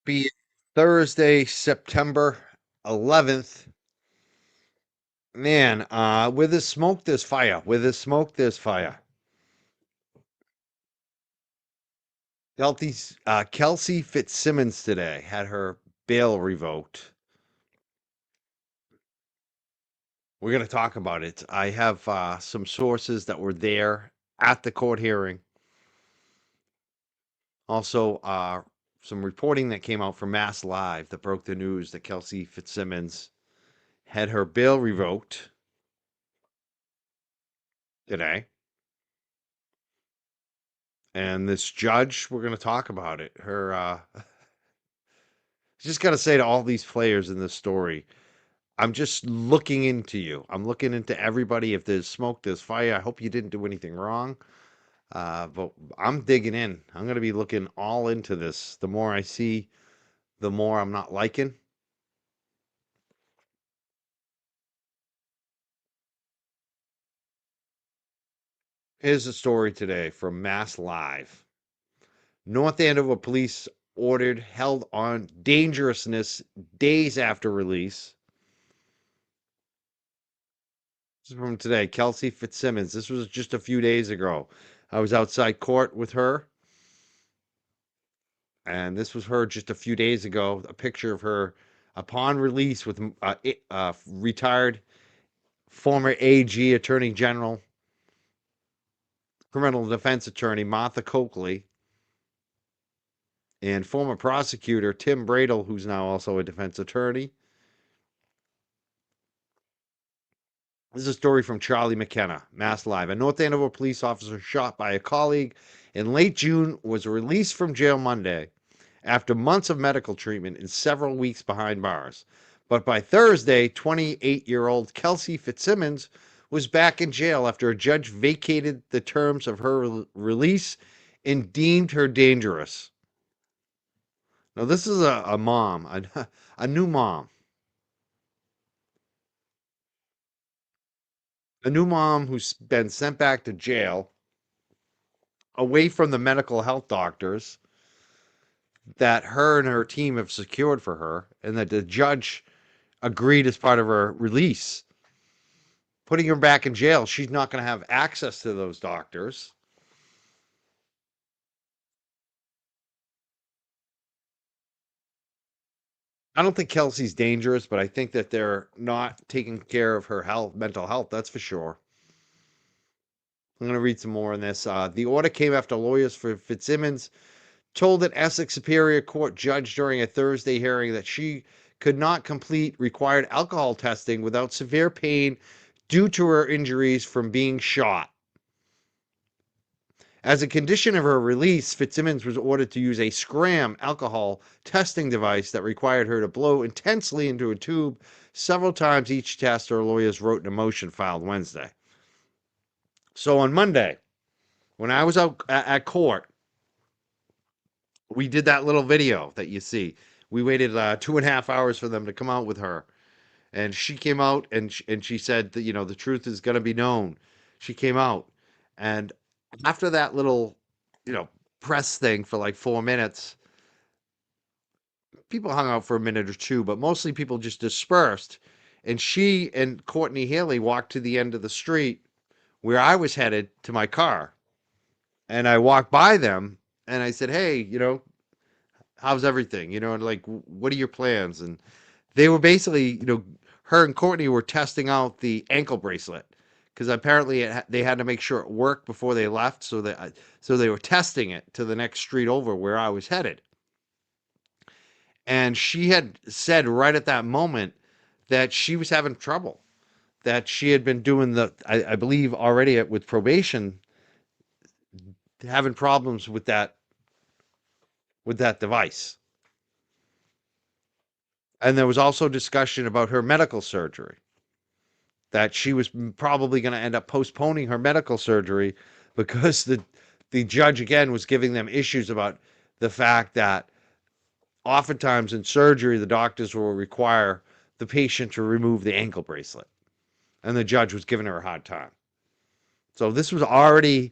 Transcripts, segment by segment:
Be Thursday, September 11th. Man, where there's smoke, there's fire. Where there's smoke, there's fire. Kelsey Fitzsimmons today had her bail revoked. We're going to talk about it. I have some sources that were there at the court hearing. Also, some reporting that came out from Mass Live that broke the news that Kelsey Fitzsimmons had her bail revoked today. And this judge, we're going to talk about it. Just got to say to all these players in this story, I'm just looking into you. I'm looking into everybody. If there's smoke, there's fire. I hope you didn't do anything wrong. But I'm digging in. I'm going to be looking all into this. The more I see, the more I'm not liking. Here's the story today from Mass Live. North Andover police ordered held on dangerousness days after release. This is from today. Kelsey Fitzsimmons. This was just a few days ago. I was outside court with her, and this was her just a few days ago. A picture of her upon release with retired former AG Attorney General, criminal defense attorney Martha Coakley, and former prosecutor Tim Bradle, who's now also a defense attorney. This is a story from Charlie McKenna, Mass Live. A North Andover police officer shot by a colleague in late June was released from jail Monday after months of medical treatment and several weeks behind bars. But by Thursday, 28-year-old Kelsey Fitzsimmons was back in jail after a judge vacated the terms of her release and deemed her dangerous. Now, this is a mom, a new mom, a new mom who's been sent back to jail away from the medical health doctors that her and her team have secured for her, and that the judge agreed as part of her release. Putting her back in jail, she's not going to have access to those doctors. I don't think Kelsey's dangerous, but I think that they're not taking care of her health, mental health, that's for sure. I'm going to read some more on this. The order came after lawyers for Fitzsimmons told an Essex Superior Court judge during a Thursday hearing that she could not complete required alcohol testing without severe pain due to her injuries from being shot. As a condition of her release, Fitzsimmons was ordered to use a Scram alcohol testing device that required her to blow intensely into a tube several times each test, her lawyers wrote in a motion filed Wednesday. So on Monday, when I was out at court, we did that little video that you see. We waited 2.5 hours for them to come out with her, and she came out and she said that the truth is going to be known. She came out, and after that little you know press thing for like 4 minutes, people hung out for a minute or two, but mostly people just dispersed. And she and Courtney Haley walked to the end of the street where I was headed to my car, and I walked by them and I said, "Hey, how's everything? And like, what are your plans?" And they were basically, her and Courtney were testing out the ankle bracelet because apparently they had to make sure it worked before they left. So they were testing it to the next street over where I was headed. And she had said right at that moment that she was having trouble, that she had been doing I believe already with probation, having problems with that device. And there was also discussion about her medical surgery, that she was probably going to end up postponing her medical surgery because the judge again was giving them issues about the fact that oftentimes in surgery the doctors will require the patient to remove the ankle bracelet, and the judge was giving her a hard time. So this was already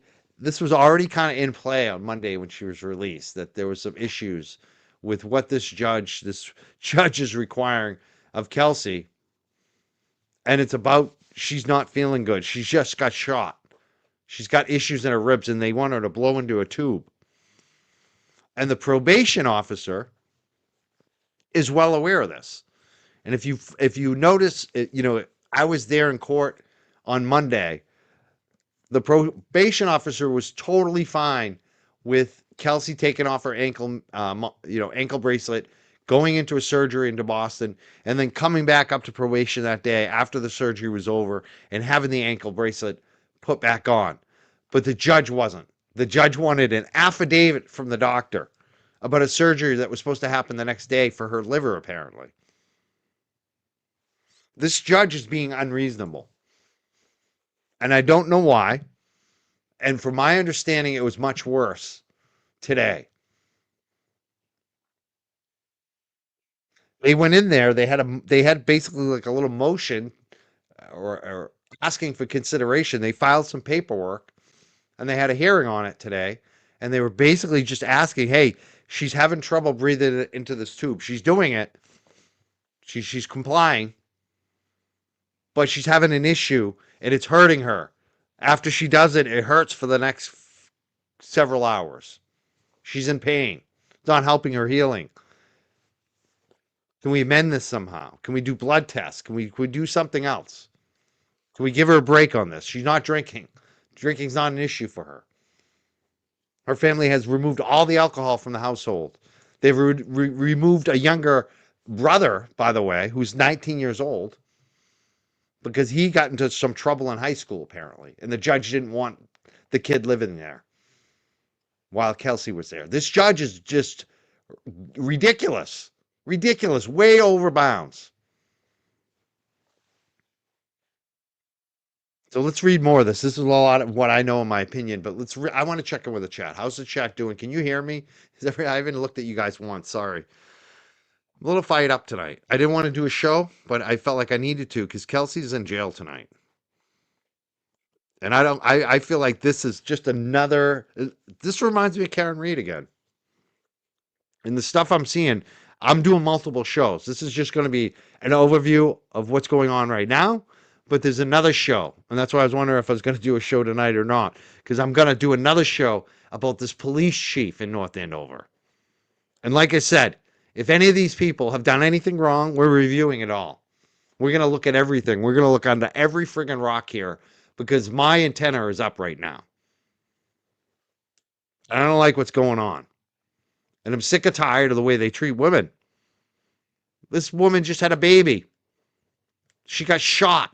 kind of in play on Monday when she was released, that there was some issues with what this judge is requiring of Kelsey. And it's about she's not feeling good. She's just got shot. She's got issues in her ribs, and they want her to blow into a tube. And the probation officer is well aware of this. And if you notice, I was there in court on Monday. The probation officer was totally fine with Kelsey taking off her ankle bracelet, going into a surgery into Boston, and then coming back up to probation that day after the surgery was over and having the ankle bracelet put back on. But the judge wasn't. The judge wanted an affidavit from the doctor about a surgery that was supposed to happen the next day for her liver, apparently. This judge is being unreasonable. And I don't know why. And from my understanding, it was much worse today. They went in there, they had basically like a little motion or asking for consideration. They filed some paperwork and they had a hearing on it today. And they were basically just asking, hey, she's having trouble breathing into this tube. She's doing it. She's complying, but she's having an issue and it's hurting her. After she does it, it hurts for the next several hours. She's in pain. It's not helping her healing. Can we amend this somehow? Can we do blood tests? Can we do something else? Can we give her a break on this? She's not drinking. Drinking's not an issue for her. Her family has removed all the alcohol from the household. They've removed a younger brother, by the way, who's 19 years old, because he got into some trouble in high school, apparently. And the judge didn't want the kid living there while Kelsey was there. This judge is just ridiculous. Ridiculous. Way over bounds. So let's read more of this. This is a lot of what I know in my opinion, but I want to check in with the chat. How's the chat doing? Can you hear me? I haven't looked at you guys once. Sorry. I'm a little fired up tonight. I didn't want to do a show, but I felt like I needed to because Kelsey's in jail tonight. And I feel like this is just this reminds me of Karen Reed again. And the stuff I'm seeing, I'm doing multiple shows. This is just going to be an overview of what's going on right now. But there's another show. And that's why I was wondering if I was going to do a show tonight or not. Because I'm going to do another show about this police chief in North Andover. And like I said, if any of these people have done anything wrong, we're reviewing it all. We're going to look at everything. We're going to look under every friggin' rock here. Because my antenna is up right now. I don't like what's going on. And I'm sick of tired of the way they treat women. This woman just had a baby. She got shot.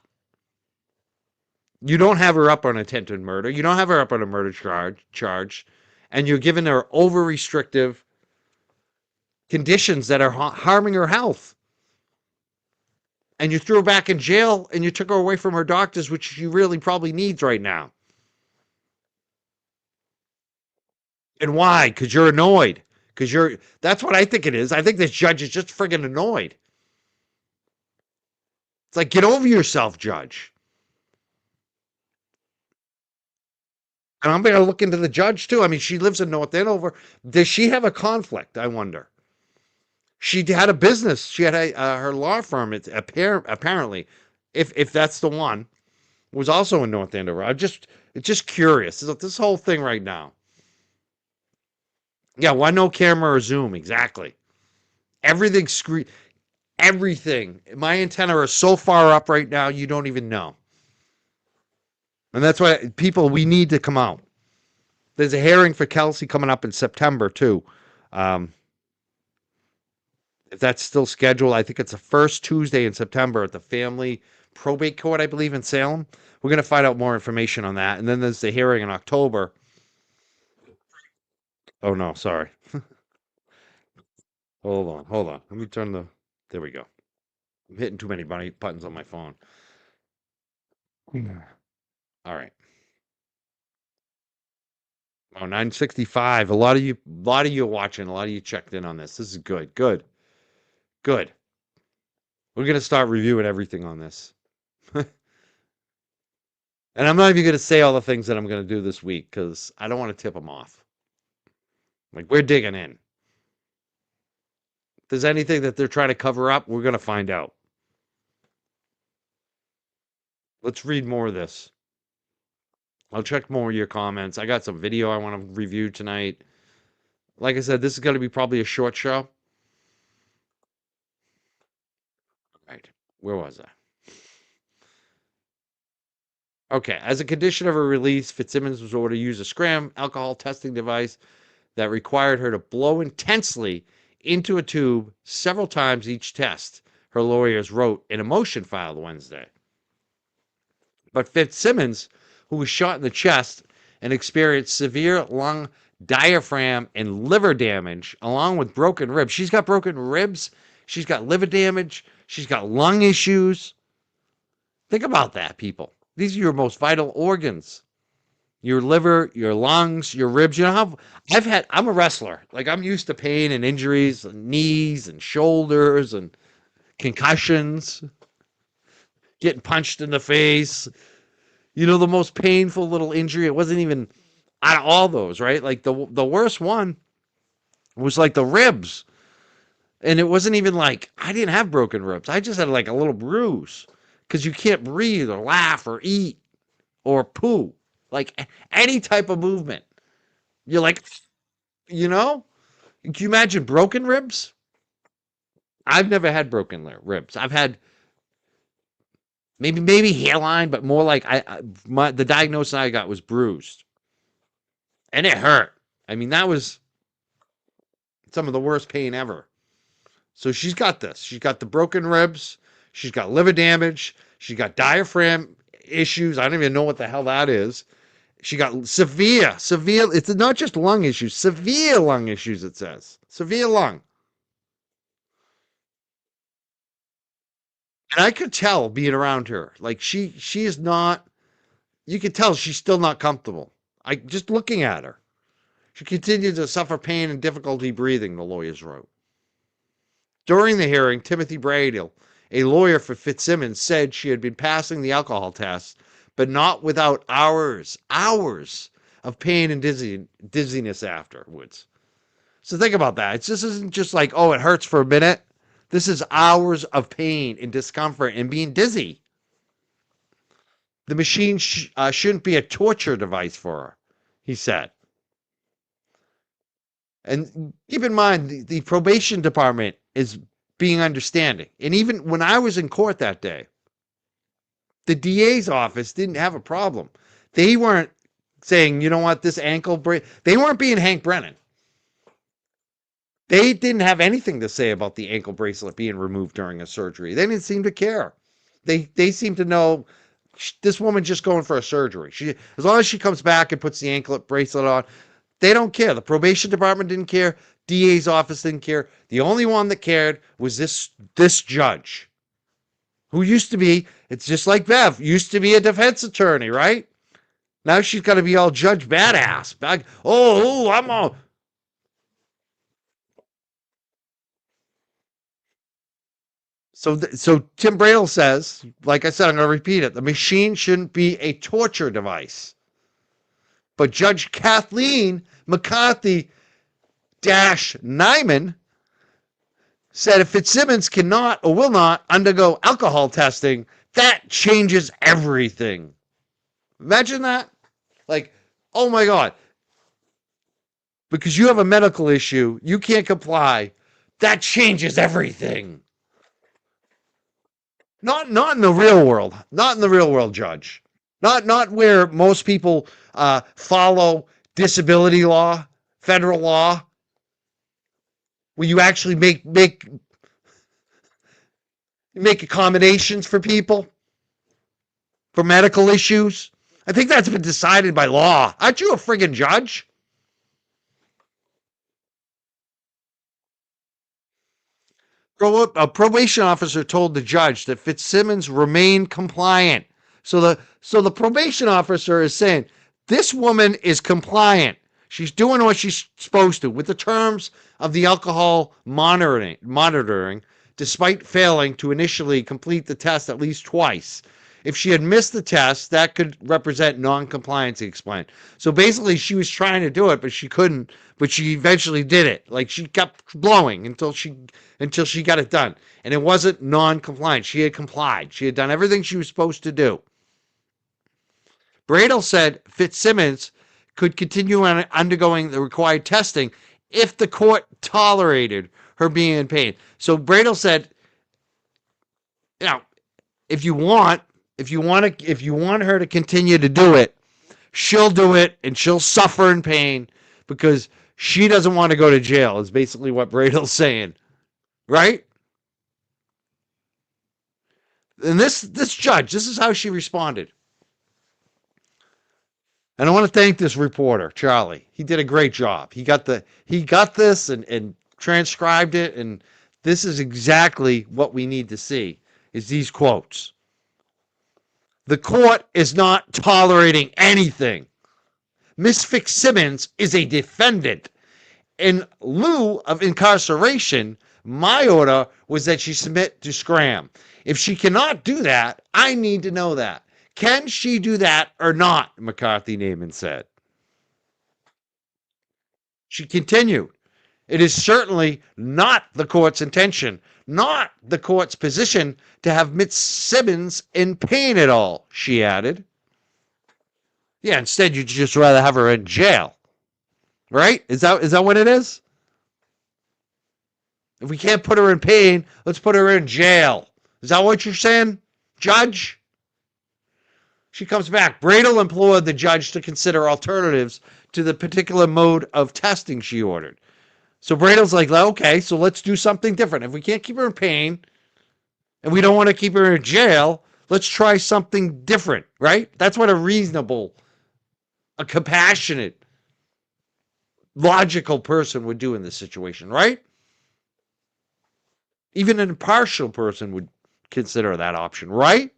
You don't have her up on attempted murder. You don't have her up on a murder charge. And you're giving her over-restrictive conditions that are harming her health. And you threw her back in jail and you took her away from her doctors, which she really probably needs right now. And why? Because you're annoyed. That's what I think it is. I think this judge is just friggin' annoyed. It's like, get over yourself, judge. And I'm going to look into the judge, too. I mean, she lives in North Andover. Does she have a conflict, I wonder? She had a business. She had her law firm, apparently, if that's the one, was also in North Andover. It's just curious. This whole thing right now. Yeah, why no camera or Zoom? Exactly. Everything. My antenna are so far up right now, you don't even know. And that's why we need to come out. There's a hearing for Kelsey coming up in September, too. If that's still scheduled, I think it's the first Tuesday in September at the Family Probate Court, I believe, in Salem. We're going to find out more information on that. And then there's the hearing in October. Oh, no, sorry. Hold on. Let me turn there we go. I'm hitting too many buttons on my phone. All right. Oh, 965. A lot of you are watching. A lot of you checked in on this. This is good. Good. We're going to start reviewing everything on this. And I'm not even going to say all the things that I'm going to do this week because I don't want to tip them off. Like, we're digging in. there's anything that they're trying to cover up, we're going to find out. Let's read more of this. I'll check more of your comments. I got some video I want to review tonight. Like I said, this is going to be probably a short show. Right. Where was I? Okay. As a condition of her release, Fitzsimmons was ordered to use a scram alcohol testing device that required her to blow intensely into a tube several times each test, her lawyers wrote in a motion filed Wednesday. But Fitzsimmons, who was shot in the chest and experienced severe lung, diaphragm, and liver damage, along with broken ribs. She's got broken ribs. She's got liver damage. She's got lung issues. Think about that, people. These are your most vital organs. Your liver, your lungs, your ribs. You know how I'm a wrestler. Like, I'm used to pain and injuries, and knees and shoulders and concussions, getting punched in the face. You know, the most painful little injury, it wasn't even out of all those, right? Like the worst one was like the ribs. And it wasn't even like, I didn't have broken ribs. I just had like a little bruise because you can't breathe or laugh or eat or poo. Like any type of movement. You're like, you know? Can you imagine broken ribs? I've never had broken ribs. I've had maybe hairline, but more like the diagnosis I got was bruised. And it hurt. I mean, that was some of the worst pain ever. So she's got this. She's got the broken ribs. She's got liver damage. She's got diaphragm issues. I don't even know what the hell that is. She got severe, it's not just lung issues, severe lung issues, it says. Severe lung. And I could tell being around her. Like she is not, you could tell she's still not comfortable. Just looking at her. She continued to suffer pain and difficulty breathing, the lawyers wrote. During the hearing, Timothy Bradle, a lawyer for Fitzsimmons, said she had been passing the alcohol test, but not without hours of pain and dizziness afterwards. So think about that. This isn't just like, oh, it hurts for a minute. This is hours of pain and discomfort and being dizzy. The machine shouldn't be a torture device for her, he said. And keep in mind, the probation department is being understanding. And even when I was in court that day, the DA's office didn't have a problem. They weren't saying, you know what, this ankle break. They weren't being Hank Brennan. They didn't have anything to say about the ankle bracelet being removed during a surgery. They didn't seem to care. They seem to know this woman's just going for a surgery. As long as she comes back and puts the anklet bracelet on, they don't care. The probation department didn't care. DA's office didn't care. The only one that cared was this judge, who used to be, it's just like Bev, used to be a defense attorney, right? Now she's got to be all judge badass. I'm all. So Tim Bradle says, like I said, I'm going to repeat it. The machine shouldn't be a torture device. But Judge Kathleen McCarthy-Nyman said if Fitzsimmons cannot or will not undergo alcohol testing, that changes everything. Imagine that. Like, oh my God. Because you have a medical issue, you can't comply. That changes everything. Not in the real world. Not in the real world, Judge. Not where most people follow disability law, federal law, where you actually make accommodations for people for medical issues. I think that's been decided by law. Aren't you a friggin' judge? A probation officer told the judge that Fitzsimmons remained compliant. So the probation officer is saying, this woman is compliant. She's doing what she's supposed to with the terms of the alcohol monitoring, despite failing to initially complete the test at least twice. If she had missed the test, that could represent non-compliance, he explained. So basically, she was trying to do it, but she couldn't. But she eventually did it. Like she kept blowing until she got it done, and it wasn't non-compliant. She had complied. She had done everything she was supposed to do. Bradel said Fitzsimmons could continue on undergoing the required testing if the court tolerated her being in pain. So Bradel said, you know, if you want her to continue to do it, she'll do it and she'll suffer in pain because she doesn't want to go to jail, is basically what Bradel's saying. Right? And this judge, this is how she responded. And I want to thank this reporter, Charlie. He did a great job. He got this and transcribed it, and this is exactly what we need to see, is these quotes. The court is not tolerating anything. Miss Fitzsimmons is a defendant. In lieu of incarceration, my order was that she submit to Scram. If she cannot do that, I need to know that. Can she do that or not? McCarthy-Naiman said. She continued, it is certainly not the court's intention, not the court's position to have Miss Simmons in pain at all, she added. Yeah, instead you'd just rather have her in jail. Right? Is that what it is? If we can't put her in pain, let's put her in jail. Is that what you're saying, Judge? She comes back. Bradel implored the judge to consider alternatives to the particular mode of testing she ordered. So Bradel's like, okay, so let's do something different. If we can't keep her in pain and we don't want to keep her in jail, let's try something different, right? That's what a reasonable, a compassionate, logical person would do in this situation, right? Even an impartial person would consider that option, right?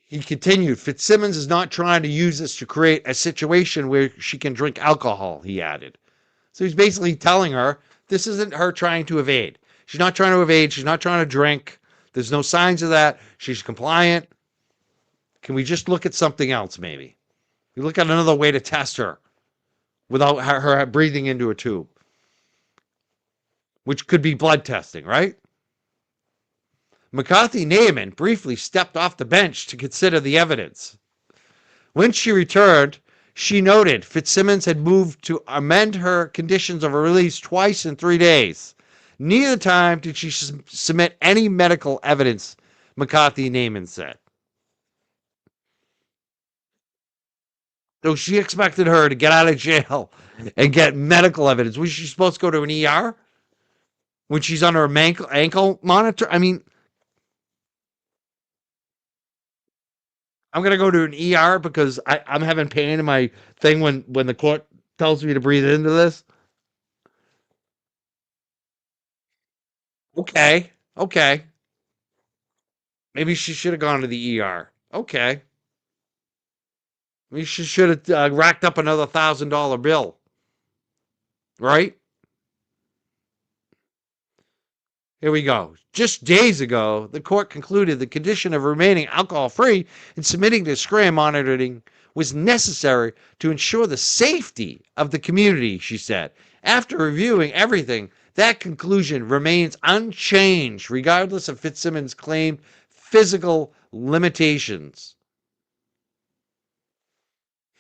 He continued, Fitzsimmons is not trying to use this to create a situation where she can drink alcohol, he added. So he's basically telling her this isn't her trying to evade. She's not trying to evade. She's not trying to drink. There's no signs of that. She's compliant. Can we just look at something else, maybe? We look at another way to test her without her breathing into a tube, which could be blood testing, right? McCarthy-Naiman briefly stepped off the bench to consider the evidence. When she returned, she noted Fitzsimmons had moved to amend her conditions of release twice in 3 days. Neither time did she submit any medical evidence, McCarthy-Naiman said. So she expected her to get out of jail and get medical evidence. Was she supposed to go to an ER when she's under a ankle monitor? I mean, I'm going to go to an ER because I'm having pain in my thing when the court tells me to breathe into this. Okay. Okay. Maybe she should have gone to the ER. Okay. Maybe she should have racked up another $1,000 bill. Right? Here we go. Just days ago, the court concluded the condition of remaining alcohol-free and submitting to scram monitoring was necessary to ensure the safety of the community, she said. After reviewing everything, that conclusion remains unchanged, regardless of Fitzsimmons' claimed physical limitations.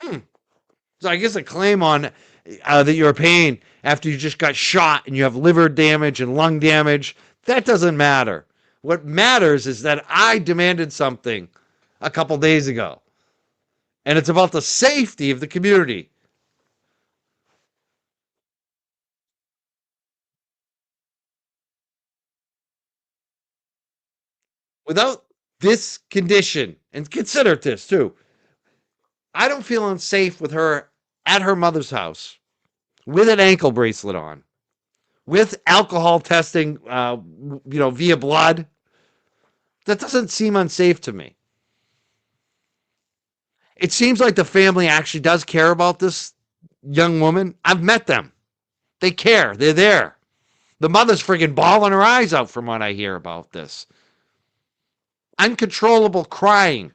So I guess a claim on that you're in pain after you just got shot and you have liver damage and lung damage, that doesn't matter. What matters is that I demanded something a couple days ago, and it's about the safety of the community. Without this condition, and consider this too, I don't feel unsafe with her at her mother's house with an ankle bracelet on, with alcohol testing, via blood. That doesn't seem unsafe to me. It seems like the family actually does care about this young woman. I've met them. They care. They're there. The mother's friggin' bawling her eyes out from what I hear about this. Uncontrollable crying.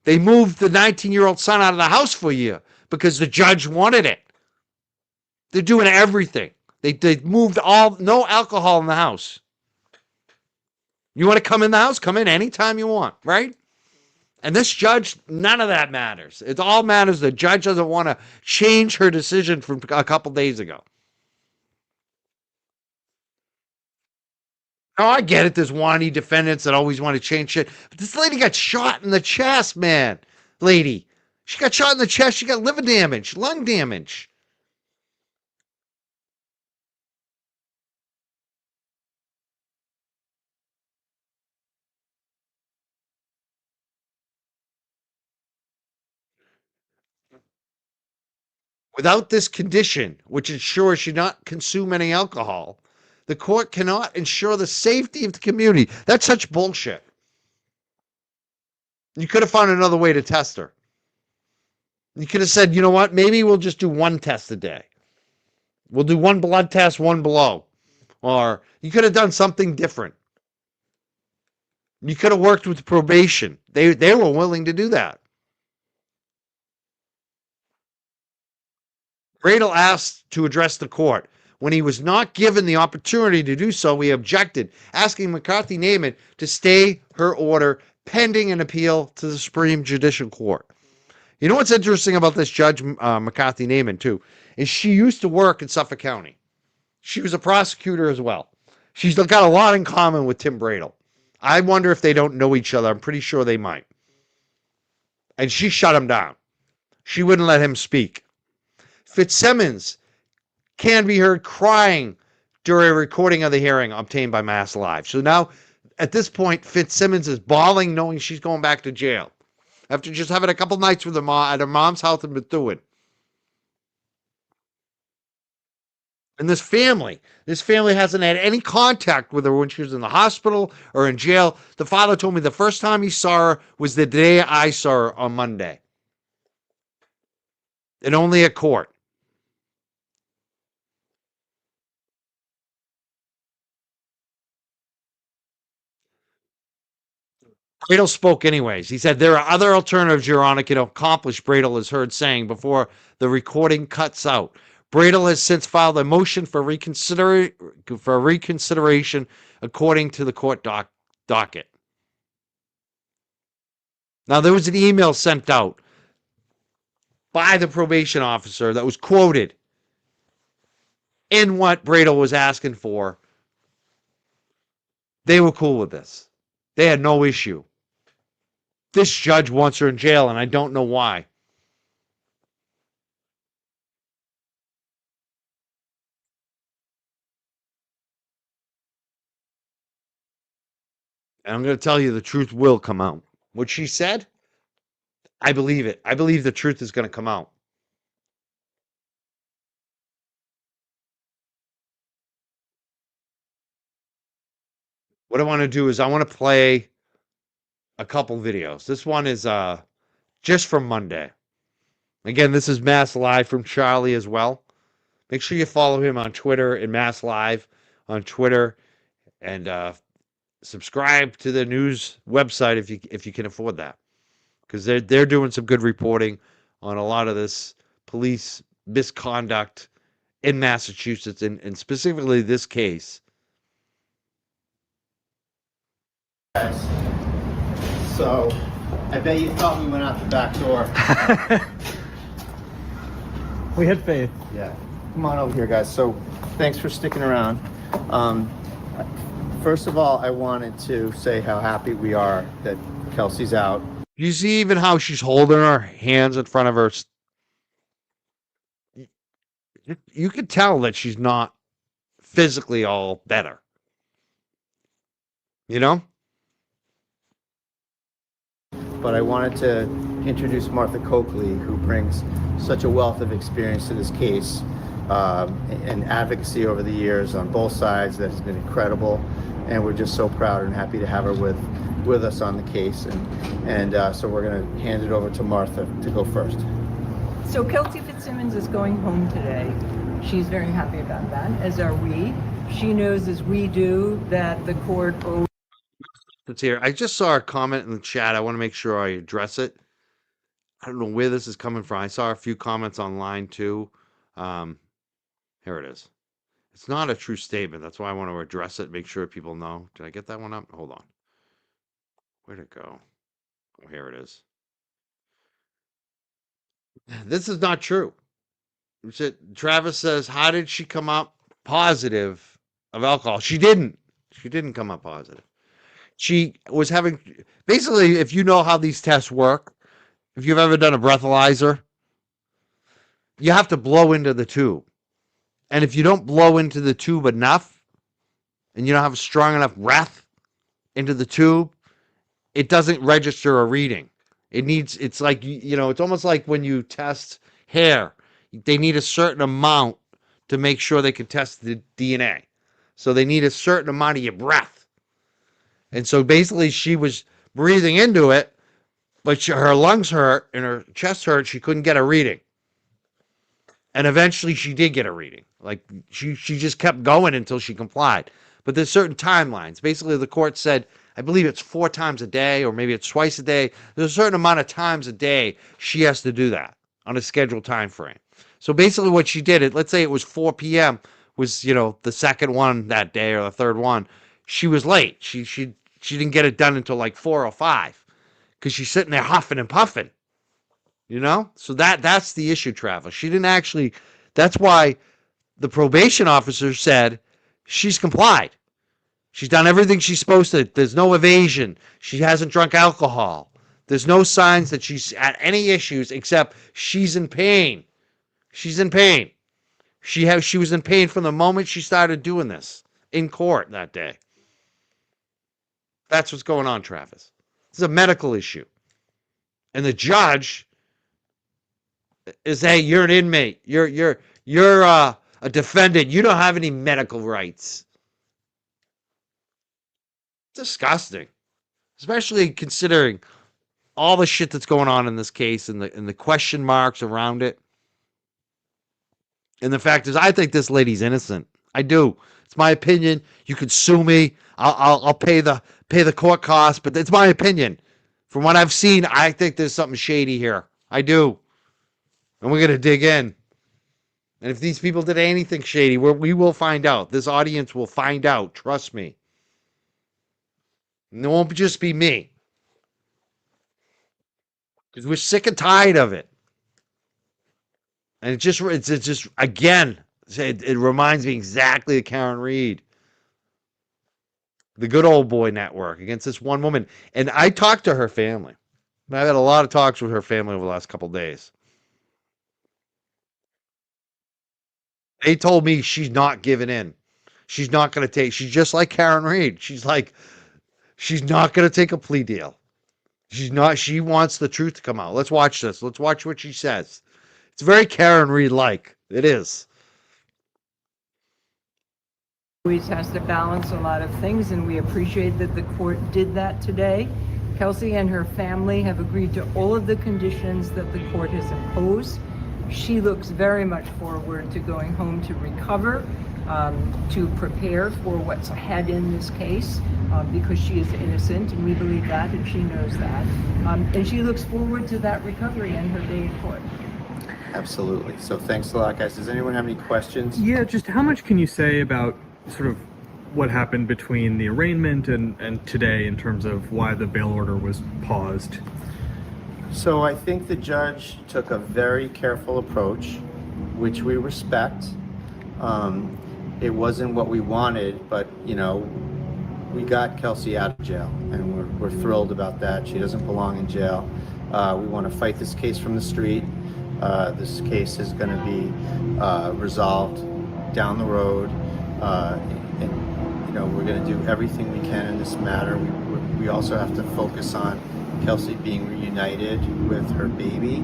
They moved the 19-year-old son out of the house for a year because the judge wanted it. They're doing everything. They moved no alcohol in the house. You want to come in the house? Come in anytime you want, right? And this judge, none of that matters. It all matters the judge doesn't want to change her decision from a couple days ago. Oh, I get it. There's whiny defendants that always want to change shit. But this lady got shot in the chest, man. Lady. She got shot in the chest. She got liver damage, lung damage. Without this condition, which ensures she not consume any alcohol, the court cannot ensure the safety of the community. That's such bullshit. You could have found another way to test her. You could have said, you know what, maybe we'll just do one test a day. We'll do one blood test, one blow. Or you could have done something different. You could have worked with probation. They were willing to do that. Bradel asked to address the court. When he was not given the opportunity to do so, he objected, asking McCarthy-Naiman to stay her order pending an appeal to the Supreme Judicial Court. You know what's interesting about this Judge McCarthy-Naiman, too, is she used to work in Suffolk County. She was a prosecutor as well. She's got a lot in common with Tim Bradel. I wonder if they don't know each other. I'm pretty sure they might. And she shut him down. She wouldn't let him speak. Fitzsimmons can be heard crying during a recording of the hearing obtained by Mass Live. So now, at this point, Fitzsimmons is bawling knowing she's going back to jail after just having a couple nights with her mom at her mom's house in Methuen. And this family hasn't had any contact with her when she was in the hospital or in jail. The father told me the first time he saw her was the day I saw her on Monday. And only at court. Bradel spoke anyways. He said, there are other alternatives, Your Honor, can accomplish, Bradel is heard saying before the recording cuts out. Bradel has since filed a motion for reconsideration according to the court docket. Now, there was an email sent out by the probation officer that was quoted in what Bradel was asking for. They were cool with this. They had no issue. This judge wants her in jail, and I don't know why. And I'm going to tell you the truth will come out. What she said, I believe it. I believe the truth is going to come out. What I want to do is I want to play a couple videos. This one is just from Monday. Again, this is Mass Live from Charlie as well. Make sure you follow him on Twitter and Mass Live on Twitter, and subscribe to the news website if you can afford that, because they're doing some good reporting on a lot of this police misconduct in Massachusetts, and specifically this case. So, I bet you thought we went out the back door. We had faith. Yeah. Come on over here, guys. So, thanks for sticking around. First of all, I wanted to say how happy we are that Kelsey's out. You see even how she's holding her hands in front of her. You can tell that she's not physically all better. You know? But I wanted to introduce Martha Coakley, who brings such a wealth of experience to this case and advocacy over the years on both sides that has been incredible. And we're just so proud and happy to have her with us on the case. And so we're going to hand it over to Martha to go first. So Kelsey Fitzsimmons Fitzsimmons is going home today. She's very happy about that, as are we. She knows, as we do, that the court owes. Let's hear. I just saw a comment in the chat. I want to make sure I address it. I don't know where this is coming from. I saw a few comments online too. Here it is. It's not a true statement. That's why I want to address it, make sure people know. Did I get that one up? Hold on. Where'd it go? Oh, here it is. This is not true. Travis says, how did she come up positive of alcohol? She didn't. She didn't come up positive. She was having, basically, if you know how these tests work, if you've ever done a breathalyzer, you have to blow into the tube. And if you don't blow into the tube enough, and you don't have a strong enough breath into the tube, it doesn't register a reading. It's like, it's almost like when you test hair. They need a certain amount to make sure they can test the DNA. So they need a certain amount of your breath. And so basically she was breathing into it, but her lungs hurt and her chest hurt. She couldn't get a reading. And eventually she did get a reading. Like she just kept going until she complied. But there's certain timelines. Basically the court said, I believe it's 4 times a day, or maybe it's twice a day. There's a certain amount of times a day she has to do that on a scheduled time frame. So basically what she did, let's say it was 4 p.m. was, the second one that day or the third one. She was late. She didn't get it done until like 4 or 5 because she's sitting there huffing and puffing. So that's the issue, Travis. She didn't actually, that's why the probation officer said she's complied. She's done everything she's supposed to. There's no evasion. She hasn't drunk alcohol. There's no signs that she's had any issues except she's in pain. She's in pain. She was in pain from the moment she started doing this in court that day. That's what's going on, Travis. This is a medical issue. And the judge is, hey, you're an inmate. You're a defendant. You don't have any medical rights. Disgusting, especially considering all the shit that's going on in this case and the question marks around it. And the fact is, I think this lady's innocent. I do. It's my opinion. You can sue me. I'll pay the court costs, but it's my opinion. From what I've seen, I think there's something shady here. I do, and we're gonna dig in. And if these people did anything shady, we will find out. This audience will find out. Trust me. And it won't just be me. Because we're sick and tired of it. And it's just again, it reminds me exactly of Karen Reed. The good old boy network against this one woman. And I talked to her family. I've had a lot of talks with her family over the last couple of days. They told me she's not giving in. She's not going to take, she's just like Karen Reed. She's not going to take a plea deal. She wants the truth to come out. Let's watch this. Let's watch what she says. It's very Karen Reed-like. It is. Always has to balance a lot of things, and we appreciate that the court did that today. Kelsey and her family have agreed to all of the conditions that the court has imposed. She looks very much forward to going home to recover, to prepare for what's ahead in this case, because she is innocent, and we believe that, and she knows that. And she looks forward to that recovery and her day in court. Absolutely. So thanks a lot, guys. Does anyone have any questions? Yeah, just how much can you say about sort of what happened between the arraignment and today in terms of why the bail order was paused? So I think the judge took a very careful approach, which we respect. It wasn't what we wanted, but we got Kelsey out of jail, and we're thrilled about that. She doesn't belong in jail. We want to fight this case from the street. This case is going to be resolved down the road, and we're going to do everything we can in this matter. We also have to focus on Kelsey being reunited with her baby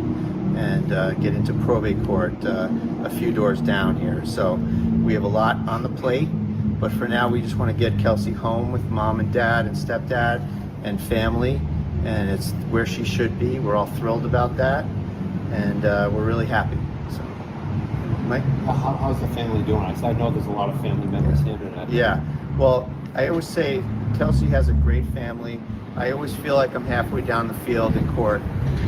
and get into probate court a few doors down here. So we have a lot on the plate, but for now we just want to get Kelsey home with mom and dad and stepdad and family, and it's where she should be. We're all thrilled about that, and we're really happy. So Mike? How's the family doing? I know there's a lot of family members here today. Yeah. Well, I always say Kelsey has a great family. I always feel like I'm halfway down the field in court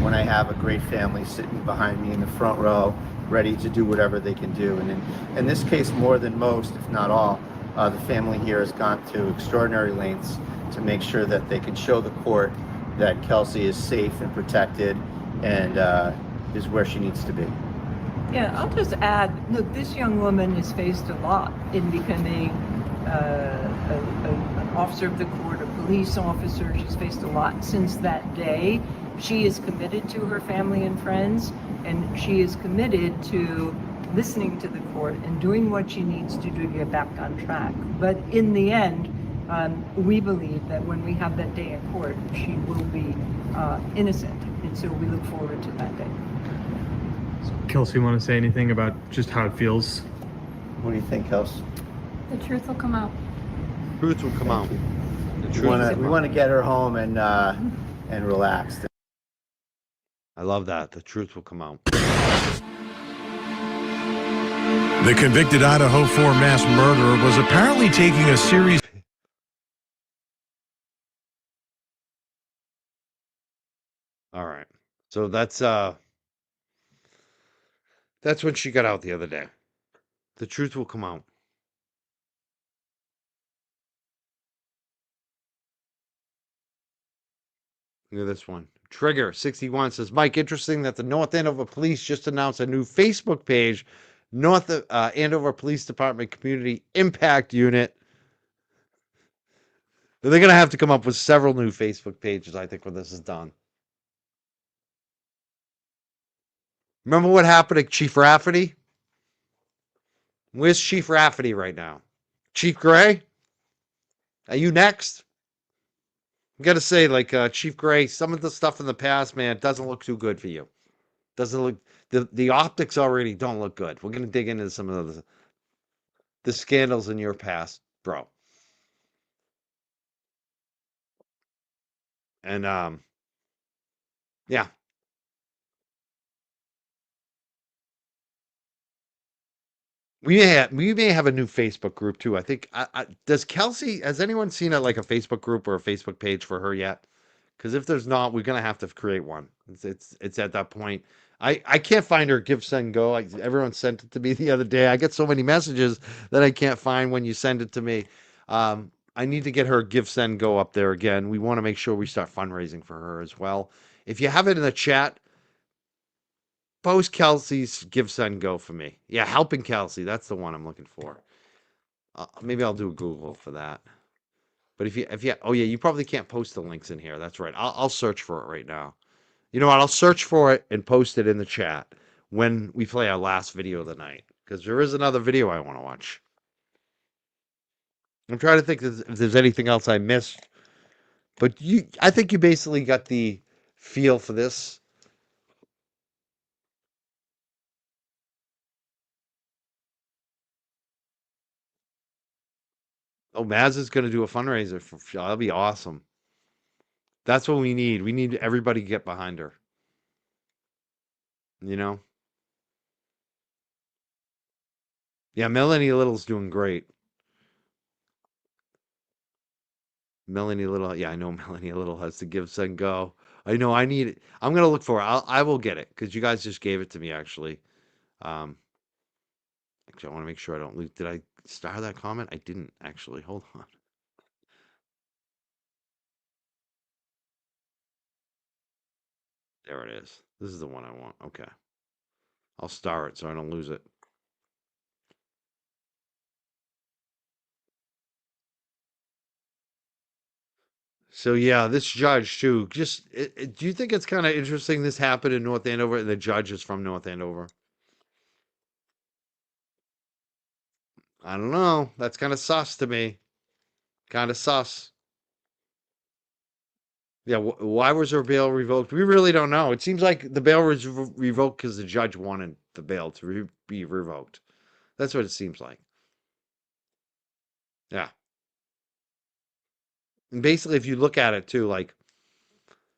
when I have a great family sitting behind me in the front row, ready to do whatever they can do. And in this case, more than most, if not all, the family here has gone to extraordinary lengths to make sure that they can show the court that Kelsey is safe and protected and is where she needs to be. Yeah, I'll just add, look, this young woman has faced a lot in becoming an officer of the court, a police officer. She's faced a lot since that day. She is committed to her family and friends, and she is committed to listening to the court and doing what she needs to do to get back on track. But in the end, we believe that when we have that day in court, she will be innocent. And so we look forward to that day. Kelsey, want to say anything about just how it feels? What do you think, Kelsey? The truth will come out. Truth will come out. The truth We will want come out. to get her home and relaxed. I love that. The truth will come out. The convicted Idaho 4 mass murderer was apparently taking a series. All right. So that's when she got out the other day. The truth will come out. Look at this one. Trigger 61 says, Mike, interesting that the North Andover Police just announced a new Facebook page, North Andover Police Department Community Impact Unit. They're going to have to come up with several new Facebook pages, I think, when this is done. Remember what happened to Chief Rafferty? Where's Chief Rafferty right now? Chief Gray? Are you next? I got to say, like, Chief Gray, some of the stuff in the past, man, doesn't look too good for you. Doesn't look, the optics already don't look good. We're going to dig into some of the scandals in your past, bro. And, yeah. We may have a new Facebook group too. I think, does Kelsey, has anyone seen like a Facebook group or a Facebook page for her yet? Because if there's not, we're going to have to create one. It's at that point. I can't find her Give, Send, Go. Everyone sent it to me the other day. I get so many messages that I can't find when you send it to me. I need to get her Give, Send, Go up there again. We want to make sure we start fundraising for her as well. If you have it in the chat, post Kelsey's Give, Send, Go for me. Yeah, helping Kelsey. That's the one I'm looking for. Maybe I'll do a Google for that. But if you, oh yeah, you probably can't post the links in here. That's right. I'll search for it right now. You know what? I'll search for it and post it in the chat when we play our last video of the night. Because there is another video I want to watch. I'm trying to think if there's anything else I missed. But I think you basically got the feel for this. Oh, Maz is going to do a fundraiser for that'll be awesome. That's what we need. We need everybody to get behind her. You know? Yeah, Melanie Little's doing great. Melanie Little, yeah, I know Melanie Little has to Give, Send, Go. I know I need it. I'm going to look for it. I will get it because you guys just gave it to me, actually. Actually, I want to make sure I don't lose. Did I star that comment? I didn't, actually. Hold on. There it is. This is the one I want. Okay. I'll star it so I don't lose it. So yeah, this judge too. Just do you think it's kind of interesting this happened in North Andover and the judge is from North Andover? I don't know. That's kind of sus to me. Kind of sus. Yeah, why was her bail revoked? We really don't know. It seems like the bail was revoked because the judge wanted the bail to be revoked. That's what it seems like. Yeah. And basically, if you look at it too, like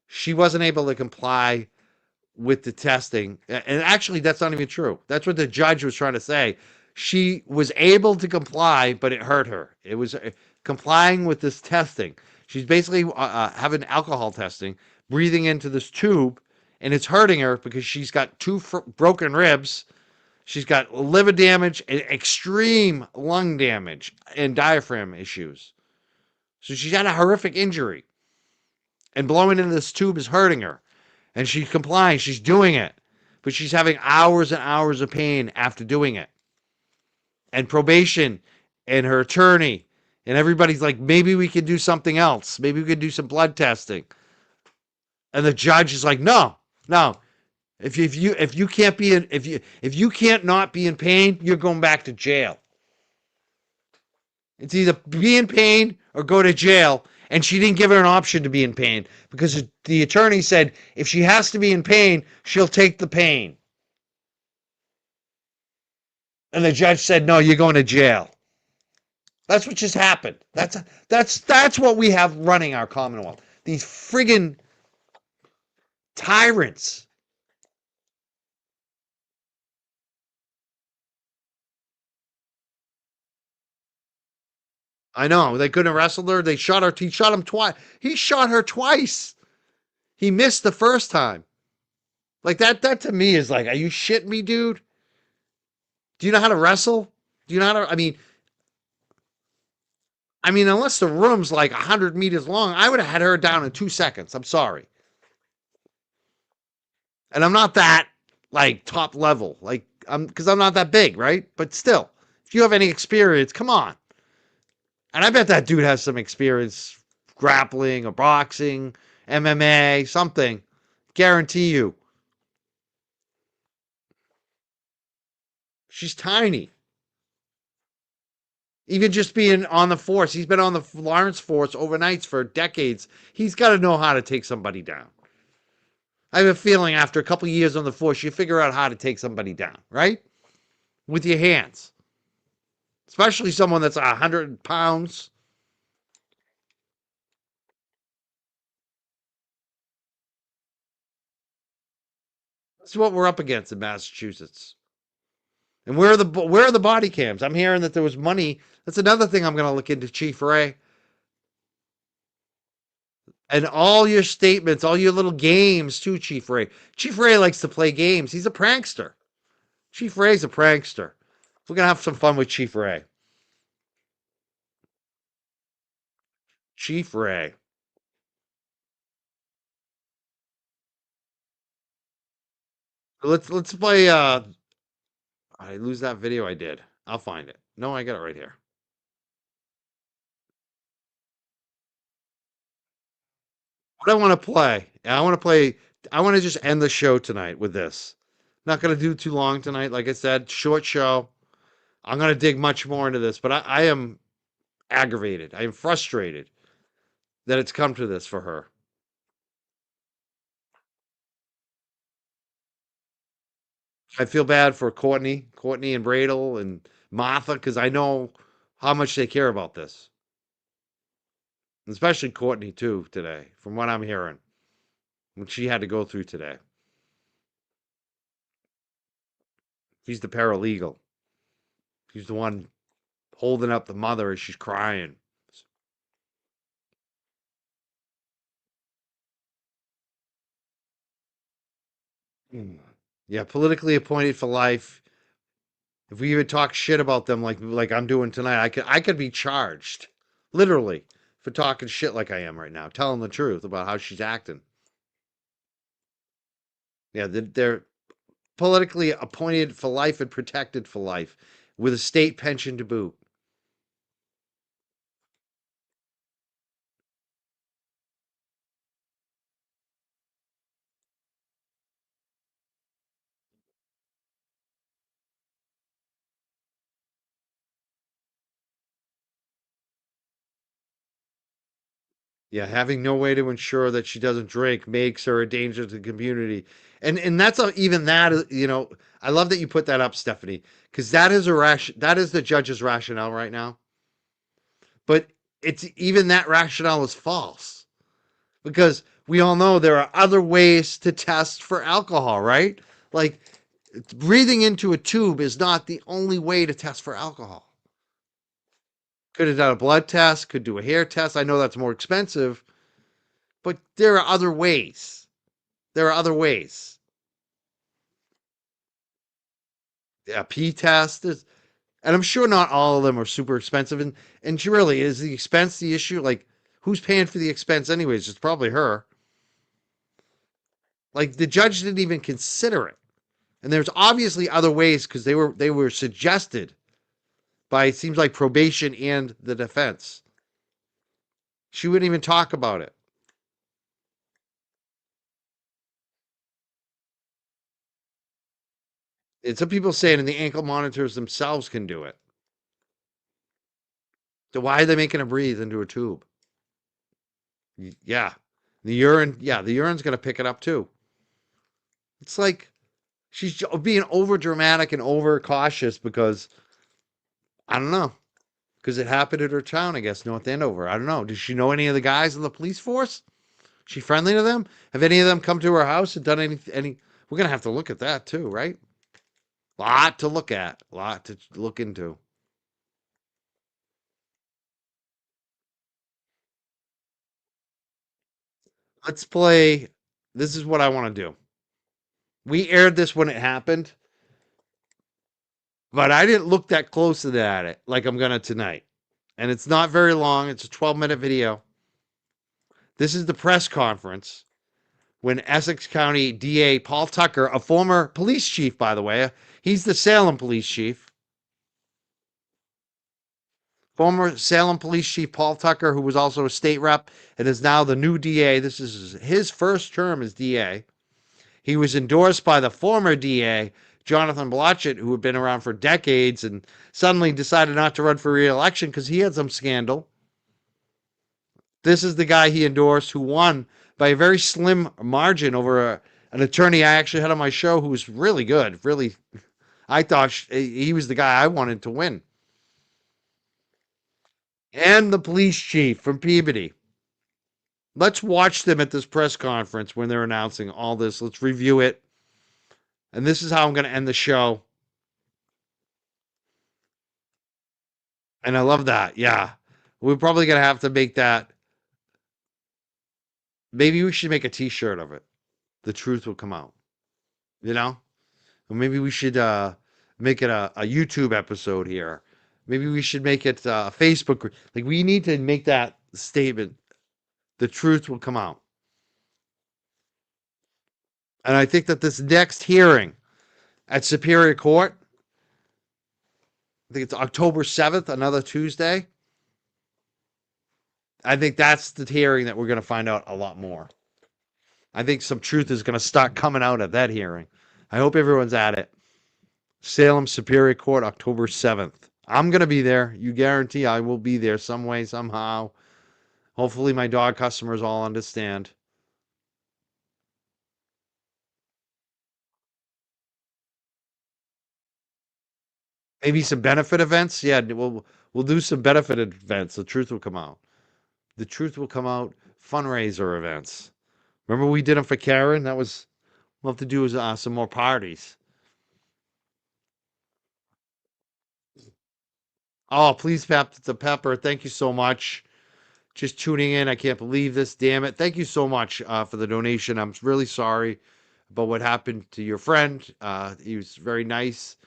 she wasn't able to comply with the testing. And actually, that's not even true. That's what the judge was trying to say. She was able to comply, but it hurt her. It was complying with this testing. She's basically having alcohol testing, breathing into this tube, and it's hurting her because she's got two broken ribs. She's got liver damage and extreme lung damage and diaphragm issues. So she's had a horrific injury. And blowing into this tube is hurting her. And she's complying. She's doing it. But she's having hours and hours of pain after doing it. And probation and her attorney and everybody's like, maybe we could do something else. Maybe we could do some blood testing. And the judge is like, no. If you can't be in, if you can't not be in pain, you're going back to jail. It's either be in pain or go to jail. And she didn't give her an option to be in pain because the attorney said if she has to be in pain, she'll take the pain. And the judge said, no, you're going to jail. That's what just happened. That's what we have running our Commonwealth. These friggin' tyrants. I know. They couldn't wrestle her. They shot her. He shot him twice. He shot her twice. He missed the first time. Like that to me is like, are you shitting me, dude? Do you know how to wrestle? Do you know how to, I mean, unless the room's like 100 meters long, I would have had her down in 2 seconds. I'm sorry. And I'm not that like top level, like because I'm not that big, right? But still, if you have any experience, come on. And I bet that dude has some experience grappling or boxing, MMA, something. Guarantee you. She's tiny. Even just being on the force. He's been on the Lawrence force overnights for decades. He's got to know how to take somebody down. I have a feeling after a couple of years on the force, you figure out how to take somebody down, right? With your hands. Especially someone that's 100 pounds. That's what we're up against in Massachusetts. And where are the body cams? I'm hearing that there was money. That's another thing I'm going to look into, Chief Ray. And all your statements, all your little games too, Chief Ray. Chief Ray likes to play games. He's a prankster. Chief Ray's a prankster. We're going to have some fun with Chief Ray. Chief Ray. Let's play I lose that video I did. I'll find it. No, I got it right here. What I want to play. I want to just end the show tonight with this. Not going to do too long tonight. Like I said, short show. I'm going to dig much more into this, but I am aggravated. I am frustrated that it's come to this for her. I feel bad for Courtney and Bradle and Martha because I know how much they care about this. Especially Courtney too today, from what I'm hearing. What she had to go through today. She's the paralegal. She's the one holding up the mother as she's crying. Yeah, politically appointed for life. If we even talk shit about them like I'm doing tonight, I could be charged, literally, for talking shit like I am right now, telling the truth about how she's acting. Yeah, they're politically appointed for life and protected for life, with a state pension to boot. Yeah, having no way to ensure that she doesn't drink makes her a danger to the community. And that's even that, I love that you put that up, Stephanie, because that is that is the judge's rationale right now. But it's even that rationale is false. Because we all know there are other ways to test for alcohol, right? Like breathing into a tube is not the only way to test for alcohol. Could have done a blood test, could do a hair test. I know that's more expensive, but there are other ways. There are other ways. A pee test is, and I'm sure not all of them are super expensive. And she really is the expense the issue. Like, who's paying for the expense anyways? It's probably her. Like the judge didn't even consider it. And there's obviously other ways because they were suggested by it seems like probation and the defense. She wouldn't even talk about it. And some people saying and the ankle monitors themselves can do it. So why are they making her breathe into a tube? Yeah. The urine, yeah, the urine's gonna pick it up too. It's like she's being over dramatic and over cautious because I don't know. Because it happened at her town, I guess, North Andover. I don't know. Does she know any of the guys in the police force? She friendly to them? Have any of them come to her house and done any? We're gonna have to look at that too, right? Lot to look at, lot to look into. Let's play. This is what I want to do. We aired this when it happened, but I didn't look that closely at it like I'm gonna tonight. And it's not very long. It's a 12-minute video. This is the press conference when Essex County DA Paul Tucker, a former police chief, by the way, he's the Salem police chief. Former Salem police chief Paul Tucker, who was also a state rep and is now the new DA. This is his first term as DA. He was endorsed by the former DA, Jonathan Blotchett, who had been around for decades and suddenly decided not to run for re-election because he had some scandal. This is the guy he endorsed who won by a very slim margin over an attorney I actually had on my show who was really good. Really, I thought he was the guy I wanted to win. And the police chief from Peabody. Let's watch them at this press conference when they're announcing all this. Let's review it. And this is how I'm going to end the show. And I love that. Yeah. We're probably going to have to make that. Maybe we should make a t-shirt of it. The truth will come out. You know? Or maybe we should make it a YouTube episode here. Maybe we should make it a Facebook. Like, we need to make that statement. The truth will come out. And I think that this next hearing at Superior Court, I think it's October 7th, another Tuesday. I think that's the hearing that we're going to find out a lot more. I think some truth is going to start coming out at that hearing. I hope everyone's at it. Salem Superior Court, October 7th. I'm going to be there. You guarantee I will be there some way, somehow. Hopefully my dog customers all understand. Maybe some benefit events. Yeah, we'll do some benefit events. The truth will come out. The truth will come out. Fundraiser events. Remember we did them for Karen? That was, we'll have to do some more parties. Oh, please, Pepper. Thank you so much. Just tuning in. I can't believe this. Damn it. Thank you so much for the donation. I'm really sorry about what happened to your friend. He was very nice.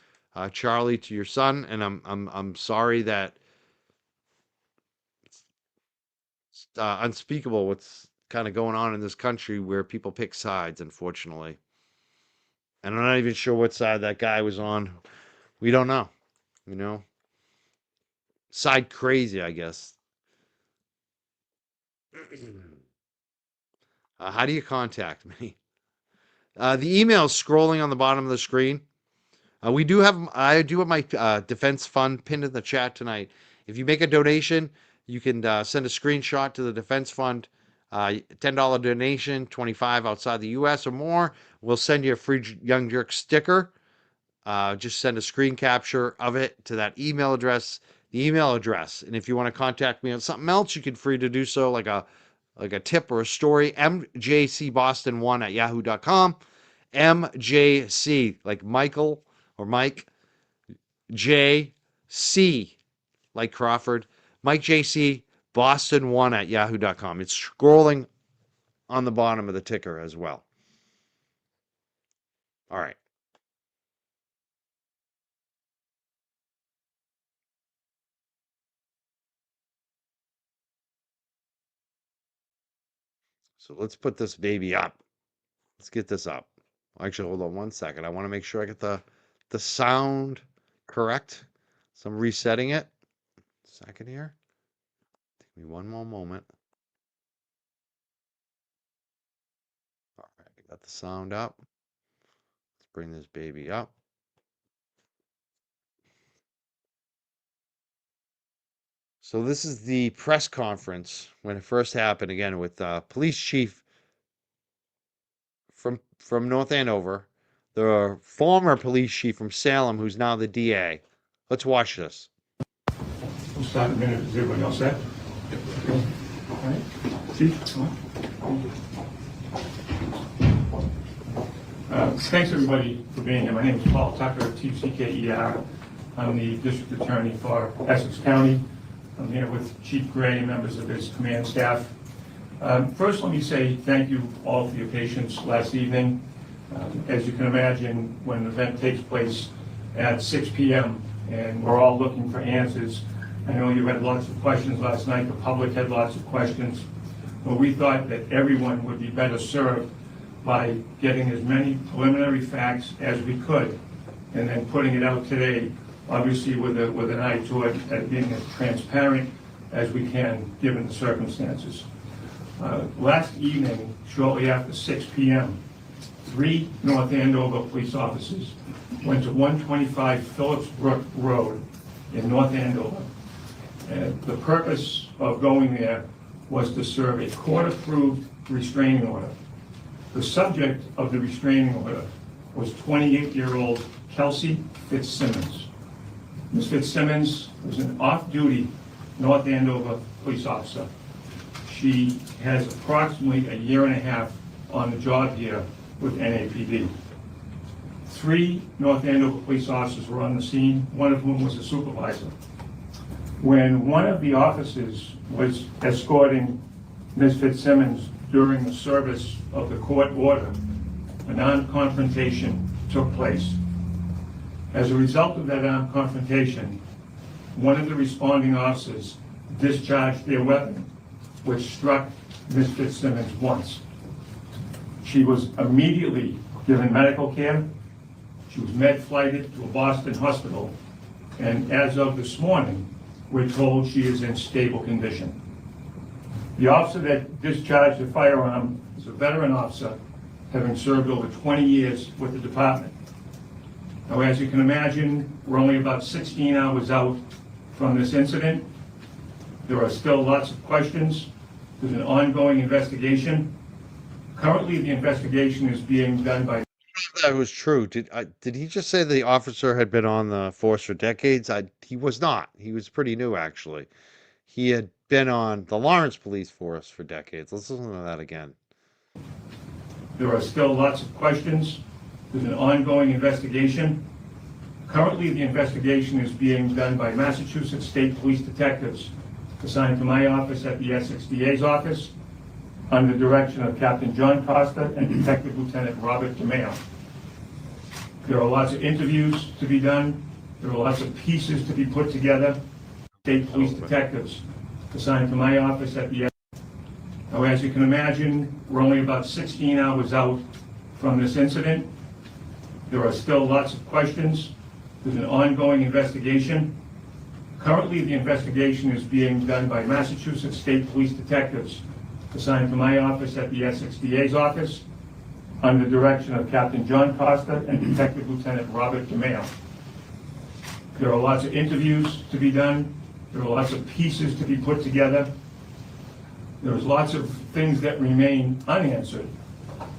Charlie, to your son, and I'm sorry that it's unspeakable what's kind of going on in this country where people pick sides, unfortunately. And I'm not even sure what side that guy was on. We don't know, you know. Side crazy, I guess. How do you contact me? The email is scrolling on the bottom of the screen. I do have my defense fund pinned in the chat tonight. If you make a donation, you can send a screenshot to the defense fund. $10 donation, 25 outside the U.S. or more. We'll send you a free Young Jerk sticker. Just send a screen capture of it to that email address. The email address. And if you want to contact me on something else, you can free to do so, like a like a tip or a story, mjcboston1@yahoo.com. MJC, like Michael or Mike, JC, like Crawford, Mike JC, Boston1@yahoo.com. It's scrolling on the bottom of the ticker as well. All right. So let's put this baby up. Let's get this up. Actually, hold on one second. I want to make sure I get the sound correct. So I'm resetting it. Second here. Take me one more moment. All right, I got the sound up. Let's bring this baby up. So this is the press conference when it first happened, again with police chief from North Andover, the former police chief from Salem, who's now the DA. Let's watch this. We'll start in a minute. Is everybody all set? All right. Chief, come on. Thanks everybody for being here. My name is Paul Tucker, TCKER. I'm the district attorney for Essex County. I'm here with Chief Gray and members of his command staff. First, let me say thank you all for your patience last evening. As you can imagine, when an event takes place at 6 p.m. and we're all looking for answers, I know you had lots of questions last night, the public had lots of questions, but we thought that everyone would be better served by getting as many preliminary facts as we could and then putting it out today, obviously with an eye toward being as transparent as we can given the circumstances. Last evening, shortly after 6 p.m., 3 North Andover police officers went to 125 Phillips Brook Road in North Andover. And the purpose of going there was to serve a court-approved restraining order. The subject of the restraining order was 28-year-old Kelsey Fitzsimmons. Ms. Fitzsimmons was an off-duty North Andover police officer. She has approximately a year and a half on the job here with NAPD. 3 North Andover police officers were on the scene, one of whom was a supervisor. When one of the officers was escorting Ms. Fitzsimmons during the service of the court order, a non-confrontation took place. As a result of that confrontation, one of the responding officers discharged their weapon, which struck Ms. Fitzsimmons once. She was immediately given medical care. She was med-flighted to a Boston hospital, and as of this morning, we're told she is in stable condition. The officer that discharged the firearm is a veteran officer, having served over 20 years with the department. Now, as you can imagine, we're only about 16 hours out from this incident. There are still lots of questions. There's an ongoing investigation. Currently, the investigation is being done by... That was true. Did he just say the officer had been on the force for decades? He was not. He was pretty new, actually. He had been on the Lawrence Police Force for decades. Let's listen to that again. There are still lots of questions. There's an ongoing investigation. Currently, the investigation is being done by Massachusetts State Police detectives assigned to my office at the Essex DA's office under the direction of Captain John Costa and Detective Lieutenant Robert DeMeo. There are lots of interviews to be done. There are lots of pieces to be put together. State Police detectives assigned to my office at the Essex. Now, as you can imagine, we're only about 16 hours out from this incident. There are still lots of questions. There's an ongoing investigation. Currently, the investigation is being done by Massachusetts State Police detectives assigned to my office at the Essex DA's office under the direction of Captain John Costa and Detective Lieutenant Robert DeMeo. There are lots of interviews to be done. There are lots of pieces to be put together. There's lots of things that remain unanswered.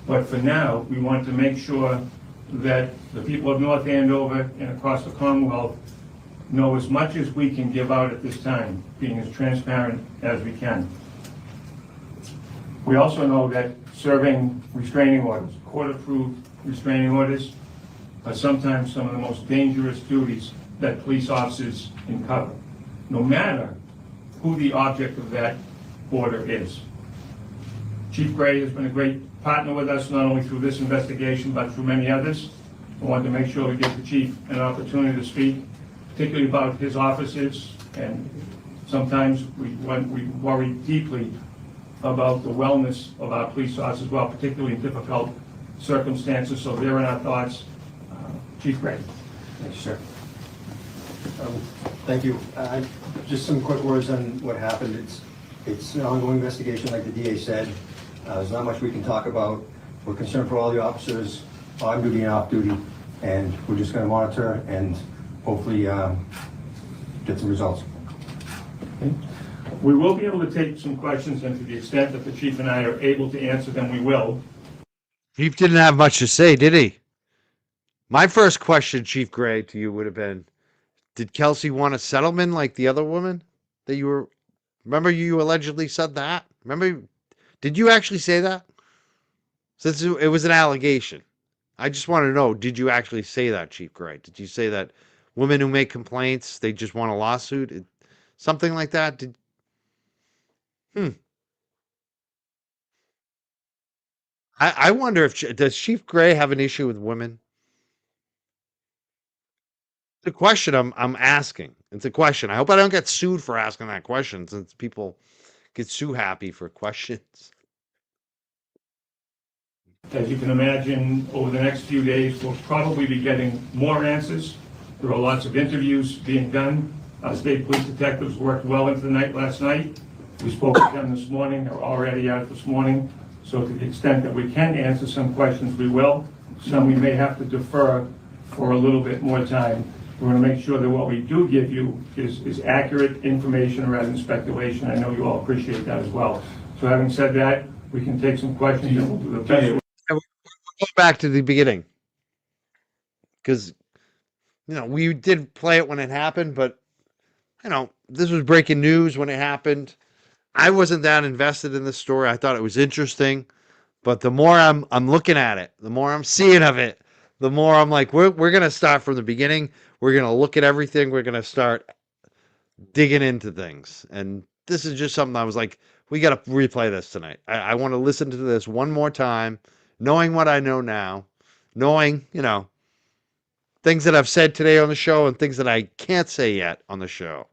But for now, we want to make sure that the people of North Andover and across the Commonwealth know as much as we can give out at this time, being as transparent as we can. We also know that serving restraining orders, court-approved restraining orders, are sometimes some of the most dangerous duties that police officers uncover, no matter who the object of that order is. Chief Gray has been a great partner with us, not only through this investigation, but through many others. I wanted to make sure we give the chief an opportunity to speak, particularly about his officers, and sometimes we worry deeply about the wellness of our police officers, well, particularly in difficult circumstances, so they're in our thoughts. Chief Gray. Thank you, sir. Thank you. Just some quick words on what happened. It's an ongoing investigation, like the DA said. There's not much we can talk about. We're concerned for all the officers on duty and off duty, and we're just going to monitor and hopefully get some results. Okay. We will be able to take some questions, and to the extent that the chief and I are able to answer them, we will. Chief didn't have much to say, did he? My first question, Chief Gray, to you would have been, did Kelsey want a settlement like the other woman that you were, remember you allegedly said that? Remember, did you actually say that? Since it was an allegation. I just want to know, did you actually say that, Chief Gray? Did you say that women who make complaints, they just want a lawsuit? Something like that? I wonder if, does Chief Gray have an issue with women? It's a question I'm asking. It's a question. I hope I don't get sued for asking that question, since people get so happy for questions. As you can imagine, over the next few days, we'll probably be getting more answers. There are lots of interviews being done. State police detectives worked well into the night last night. We spoke with them this morning. They're already out this morning. So to the extent that we can answer some questions, we will. Some we may have to defer for a little bit more time. We're going to make sure that what we do give you is accurate information rather than speculation. I know you all appreciate that as well. So having said that, we can take some questions and we'll do the best. We'll go back to the beginning, because we did play it when it happened, but this was breaking news when it happened. I wasn't that invested in the story. I thought it was interesting, but the more I'm looking at it, the more I'm seeing of it, the more I'm like, we're gonna start from the beginning. We're gonna look at everything. We're gonna start digging into things, and this is just something I was like, we got to replay this tonight. I want to listen to this one more time, knowing what I know now, knowing, things that I've said today on the show and things that I can't say yet on the show.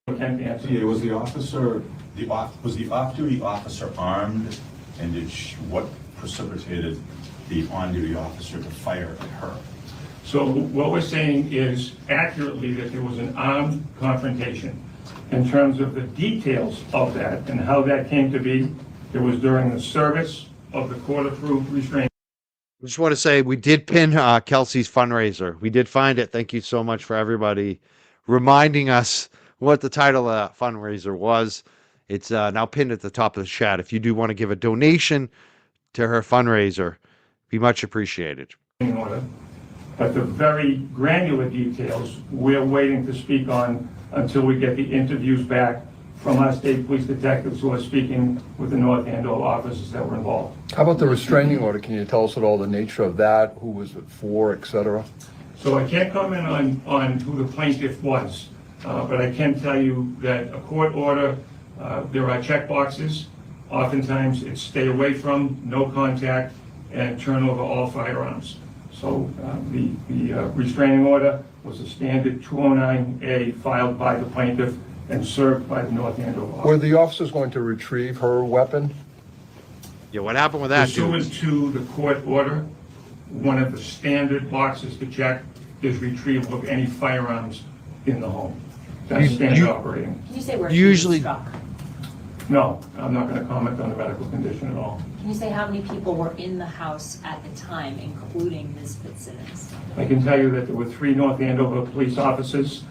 Okay, Was the off-duty officer armed, and what precipitated the on-duty officer to fire at her? So what we're saying is accurately that there was an armed confrontation. In terms of the details of that and how that came to be, it was during the service of the court-approved restraint. I just want to say we did pin Kelsey's fundraiser. We did find it. Thank you so much for everybody reminding us what the title of that fundraiser was. It's now pinned at the top of the chat. If you do want to give a donation to her fundraiser, be much appreciated. But the very granular details, we're waiting to speak on until we get the interviews back from our state police detectives who are speaking with the North Andover officers that were involved. How about the restraining order? Can you tell us at all the nature of that? Who was it for, et cetera? So I can't comment on who the plaintiff was, but I can tell you that a court order, there are check boxes. Oftentimes it's stay away from, no contact, and turn over all firearms. So the restraining order was a standard 209A filed by the plaintiff and served by the North Andover office. Were the officers going to retrieve her weapon? Yeah, what happened with that, dude? Pursuant to the court order, one of the standard boxes to check is retrieval of any firearms in the home. That's standard operating. Can you say where Usually- she was struck? No, I'm not going to comment on the medical condition at all. Can you say how many people were in the house at the time, including Ms. Fitzsimmons? I can tell you that there were 3 North Andover police officers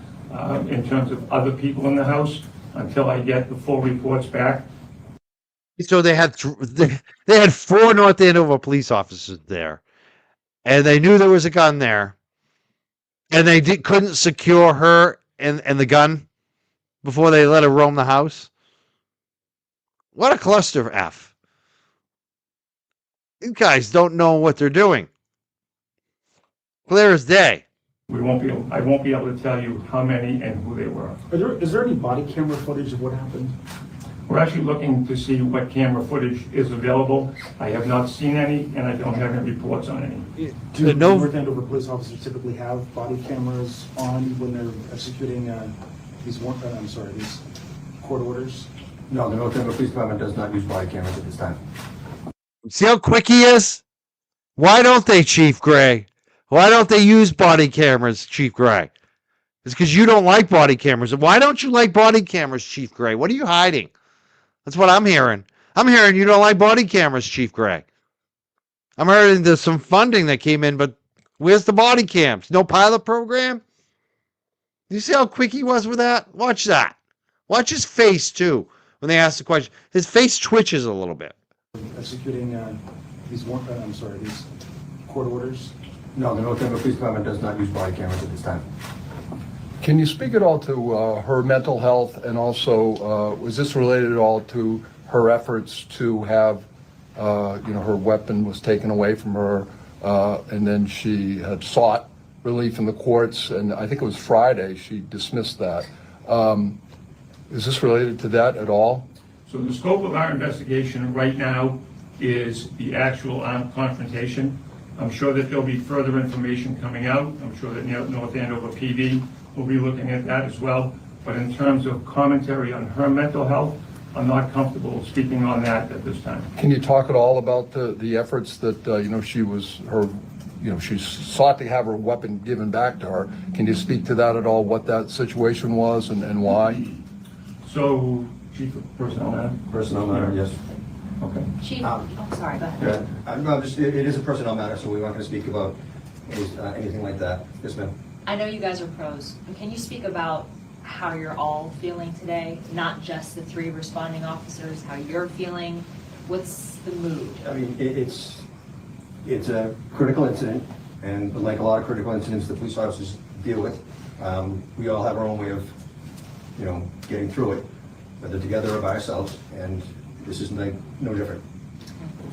in terms of other people in the house until I get the full reports back. So they had 4 North Andover police officers there, and they knew there was a gun there, and they couldn't secure her and the gun before they let her roam the house. What a cluster F. You guys don't know what they're doing. Clear as day. I won't be able to tell you how many and who they were. Is there any body camera footage of what happened? We're actually looking to see what camera footage is available. I have not seen any, and I don't have any reports on any. Do no- North Andover police officers typically have body cameras on when they're executing these court orders? No, the North Andover Police Department does not use body cameras at this time. See how quick he is? Why don't they, Chief Gray? Why don't they use body cameras, Chief Gray? It's because you don't like body cameras. Why don't you like body cameras, Chief Gray? What are you hiding? That's what I'm hearing. I'm hearing you don't like body cameras, Chief Gray. I'm hearing there's some funding that came in, but where's the body cams? No pilot program? You see how quick he was with that? Watch that. Watch his face, too, when they ask the question. His face twitches a little bit. Executing these court orders? No, the North Andover Police Department does not use body cameras at this time. Can you speak at all to her mental health, and also was this related at all to her efforts to have, her weapon was taken away from her, and then she had sought relief in the courts, and I think it was Friday she dismissed that. Is this related to that at all? So the scope of our investigation right now is the actual armed confrontation. I'm sure that there'll be further information coming out. I'm sure that North Andover PD will be looking at that as well. But in terms of commentary on her mental health, I'm not comfortable speaking on that at this time. Can you talk at all about the efforts that, she sought to have her weapon given back to her? Can you speak to that at all, what that situation was and why? So, Chief of Personnel Matter? Personnel matter, yes. Okay. Chief, sorry, go ahead. No, it is a personnel matter, so we weren't going to speak about anything like that. Yes, ma'am. I know you guys are pros. Can you speak about how you're all feeling today? Not just the 3 responding officers, how you're feeling? What's the mood? I mean, it's a critical incident, and like a lot of critical incidents the police officers deal with, we all have our own way of, getting through it, whether together or by ourselves, and this is no different.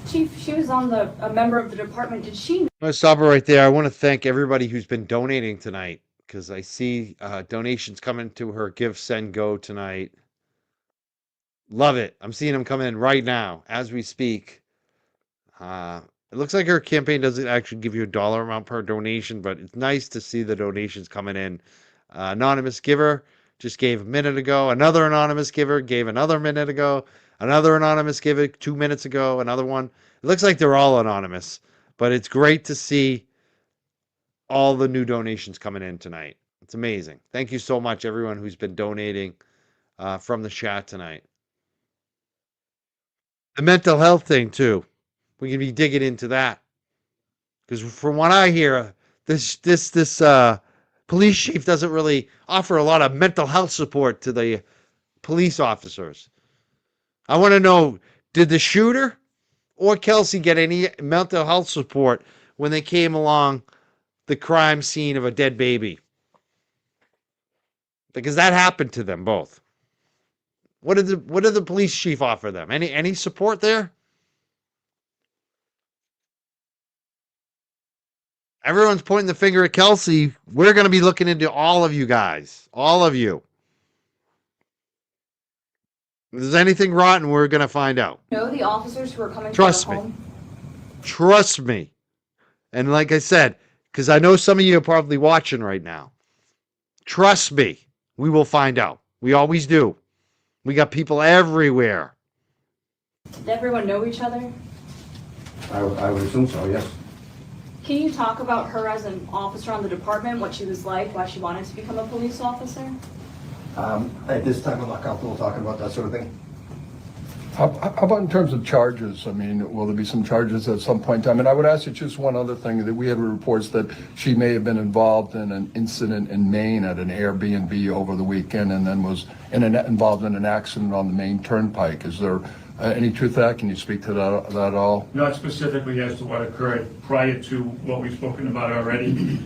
Chief, she was a member of the department. Did she? I'm going to stop it right there. I want to thank everybody who's been donating tonight, because I see donations coming to her Give, Send, Go tonight. Love it. I'm seeing them come in right now as we speak. It looks like her campaign doesn't actually give you a dollar amount per donation, but it's nice to see the donations coming in. Anonymous giver just gave a minute ago. Another anonymous giver gave another minute ago. Another anonymous giver 2 minutes ago. Another one. It looks like they're all anonymous, but it's great to see all the new donations coming in tonight. It's amazing. Thank you so much, everyone who's been donating from the chat tonight. The mental health thing, too. We can be digging into that. Because from what I hear, this police chief doesn't really offer a lot of mental health support to the police officers. I want to know, did the shooter or Kelsey get any mental health support when they came along the crime scene of a dead baby? Because that happened to them both. What did the police chief offer them? Any support there? Everyone's pointing the finger at Kelsey. We're going to be looking into all of you guys. All of you. If there's anything rotten, we're going to find out. Know the officers who are coming Trust to her me. home? Trust me. And like I said, because I know some of you are probably watching right now. Trust me. We will find out. We always do. We got people everywhere. Did everyone know each other? I would assume so, yes. Can you talk about her as an officer on the department, what she was like, why she wanted to become a police officer? At this time, I'm not comfortable talking about that sort of thing. How about in terms of charges? I mean, will there be some charges at some point in time? And I would ask you just one other thing, that we had reports that she may have been involved in an incident in Maine at an Airbnb over the weekend, and then was involved in an accident on the Maine Turnpike. Is there any truth to that? Can you speak to that at all? Not specifically as to what occurred prior to what we've spoken about already,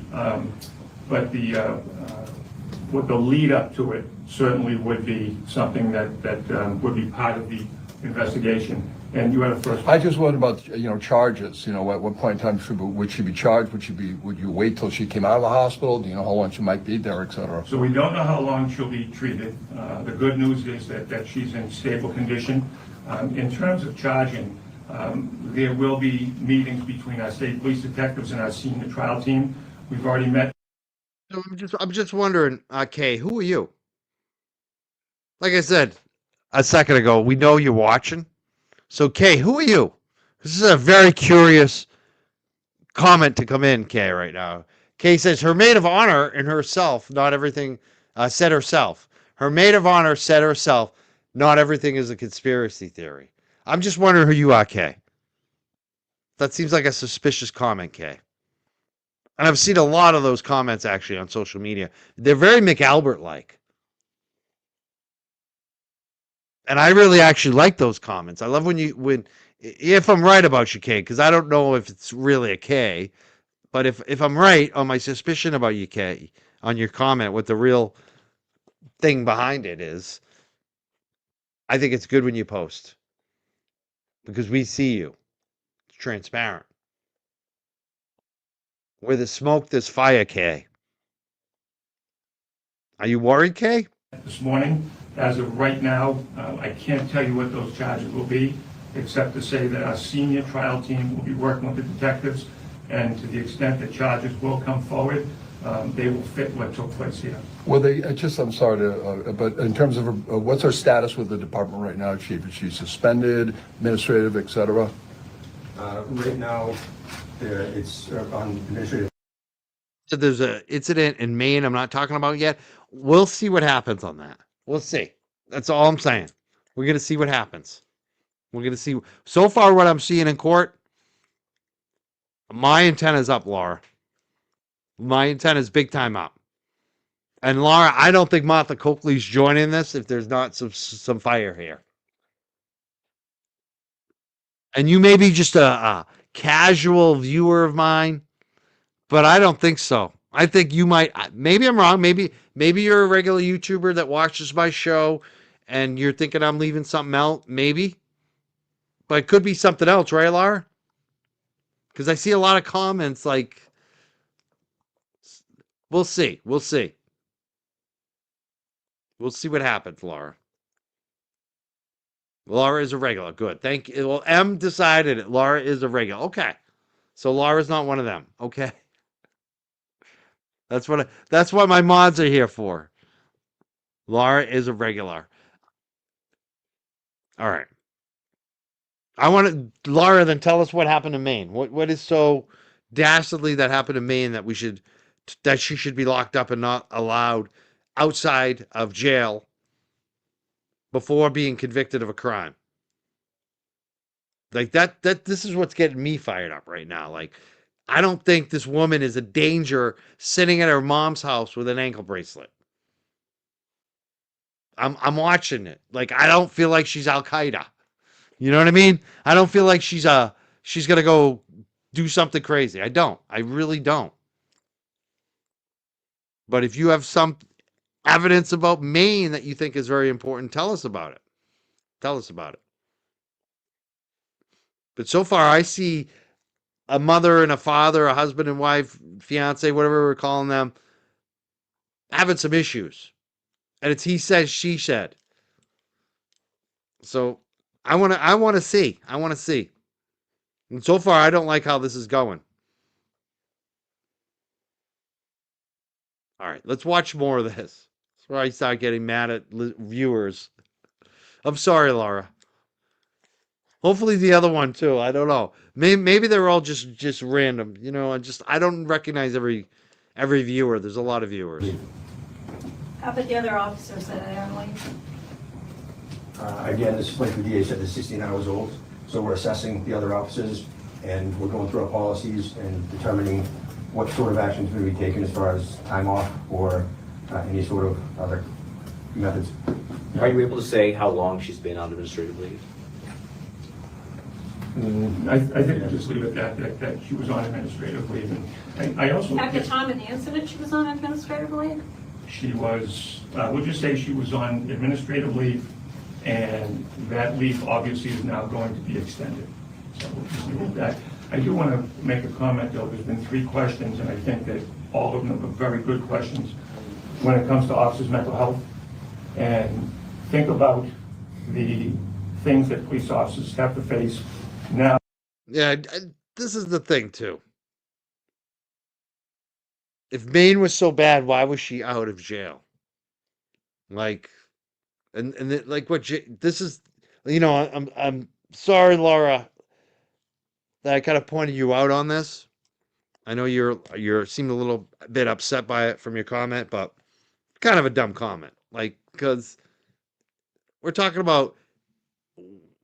but what the lead up to it certainly would be something that would be part of the investigation. And you had a first. I just wondered about, charges, at what point in time would she be charged? Would you wait till she came out of the hospital? Do you know how long she might be there, et cetera? So we don't know how long she'll be treated. The good news is that she's in stable condition. In terms of charging, there will be meetings between our state police detectives and our senior trial team. We've already met. So I'm just wondering, Kay, who are you? Like I said a second ago, we know you're watching. So, Kay, who are you? This is a very curious comment to come in, Kay, right now. Kay says her maid of honor and herself, not everything, said herself. Her maid of honor said herself, not everything is a conspiracy theory. I'm just wondering who you are, Kay. That seems like a suspicious comment, Kay. And I've seen a lot of those comments actually on social media. They're very McAlbert-like. And I really actually like those comments. I love if I'm right about you, Kay, because I don't know if it's really a K, but if I'm right on my suspicion about you, Kay, on your comment, what the real thing behind it is, I think it's good when you post because we see you. It's transparent. Where there's smoke, there's fire, Kay. Are you worried, Kay? This morning, as of right now, I can't tell you what those charges will be, except to say that our senior trial team will be working with the detectives, and to the extent that charges will come forward, they will fit what took place here. Well, I'm sorry to, but in terms of what's her status with the department right now, Chief? Is she suspended, administrative, et cetera? Right now, it's on administrative. So there's an incident in Maine I'm not talking about yet. We'll see what happens on that. We'll see. That's all I'm saying. We're going to see what happens. We're going to see. So far, what I'm seeing in court, my antenna's up, Laura. My antenna's big time up. And Laura, I don't think Martha Coakley's joining this if there's not some fire here. And you may be just a casual viewer of mine, but I don't think so. I think you might, maybe I'm wrong. Maybe you're a regular YouTuber that watches my show and you're thinking I'm leaving something out. Maybe. But it could be something else, right, Laura? Because I see a lot of comments like, we'll see. We'll see. We'll see what happens, Laura. Laura is a regular. Good. Thank you. Well, M decided it. Laura is a regular. Okay. So Laura's not one of them. Okay. That's what my mods are here for. Laura is a regular. All right. I want to, Laura, then tell us what happened in Maine. What is so dastardly that happened in Maine that she should be locked up and not allowed outside of jail before being convicted of a crime? Like this is what's getting me fired up right now. Like, I don't think this woman is a danger sitting at her mom's house with an ankle bracelet. I'm watching it. Like, I don't feel like she's Al Qaeda. You know what I mean? I don't feel like she's gonna go do something crazy. I don't. I really don't. But if you have some evidence about Maine that you think is very important, tell us about it. Tell us about it. But so far, I see a mother and a father, a husband and wife, fiance, whatever we're calling them, having some issues. And it's he said, she said. So I want to see. I want to see. And so far, I don't like how this is going. All right, let's watch more of this. That's where I start getting mad at viewers. I'm sorry, Laura. Hopefully the other one too. I don't know. Maybe they're all just random. You know, I don't recognize every viewer. There's a lot of viewers. How about the other officers that are on leave? Again, this is like the DA said, the 16 hours old. So we're assessing the other officers and we're going through our policies and determining what sort of actions may be taken as far as time off or any sort of other methods. Are you able to say how long she's been on administrative leave? I think we'll just leave it that she was on administrative leave. And I also... At the time of the incident, she was on administrative leave? She was, we'll just say she was on administrative leave and that leave obviously is now going to be extended. So we'll just leave it at that. I do want to make a comment, though. There's been 3 questions, and I think that all of them are very good questions when it comes to officers' mental health. And think about the things that police officers have to face now. Yeah, this is the thing too. If Maine was so bad, why was she out of jail? Like, like what? This is, I'm sorry, Laura, that I kind of pointed you out on this. I know you're seemed a little bit upset by it from your comment, but kind of a dumb comment. Like, because we're talking about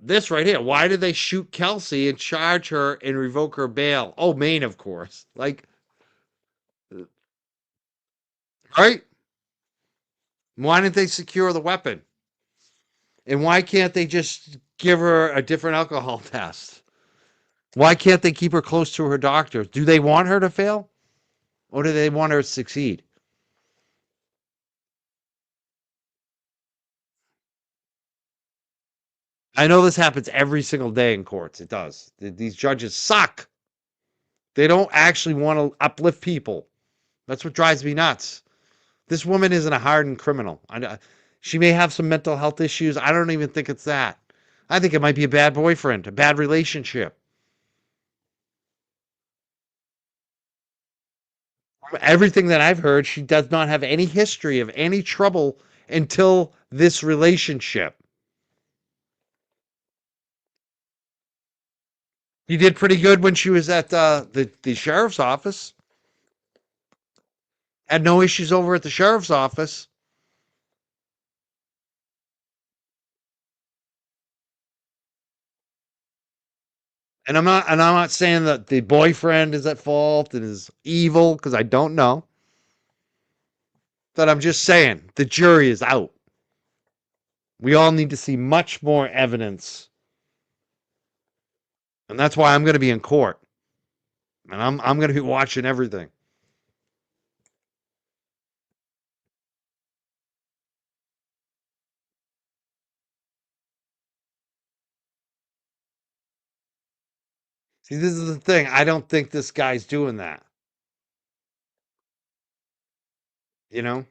this right here. Why did they shoot Kelsey and charge her and revoke her bail? Oh, Maine, of course. Like, right? Why didn't they secure the weapon? And why can't they just give her a different alcohol test? Why can't they keep her close to her doctor? Do they want her to fail? Or do they want her to succeed? I know this happens every single day in courts. It does. These judges suck. They don't actually want to uplift people. That's what drives me nuts. This woman isn't a hardened criminal. She may have some mental health issues. I don't even think it's that. I think it might be a bad boyfriend, a bad relationship. From everything that I've heard, she does not have any history of any trouble until this relationship. She did pretty good when she was at the sheriff's office. Had no issues over at the sheriff's office. And I'm not saying that the boyfriend is at fault and is evil, because I don't know. But I'm just saying the jury is out. We all need to see much more evidence. And that's why I'm going to be in court. And I'm going to be watching everything. See, this is the thing. I don't think this guy's doing that. You know?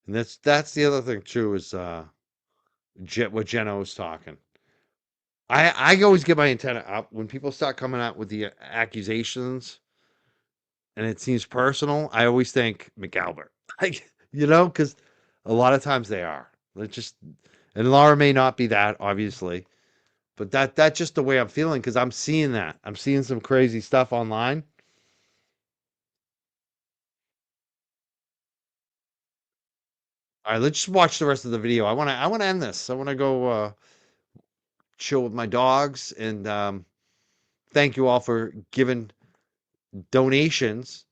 And that's the other thing too, is what Jenna was talking. I always get my antenna up when people start coming out with the accusations and it seems personal. I always think McAlbert, like, because a lot of times they are. They're just, and Laura may not be that, obviously, but that's just the way I'm feeling, because I'm seeing that. I'm seeing some crazy stuff online. All right, let's just watch the rest of the video. I want to end this. I want to go chill with my dogs, and thank you all for giving donations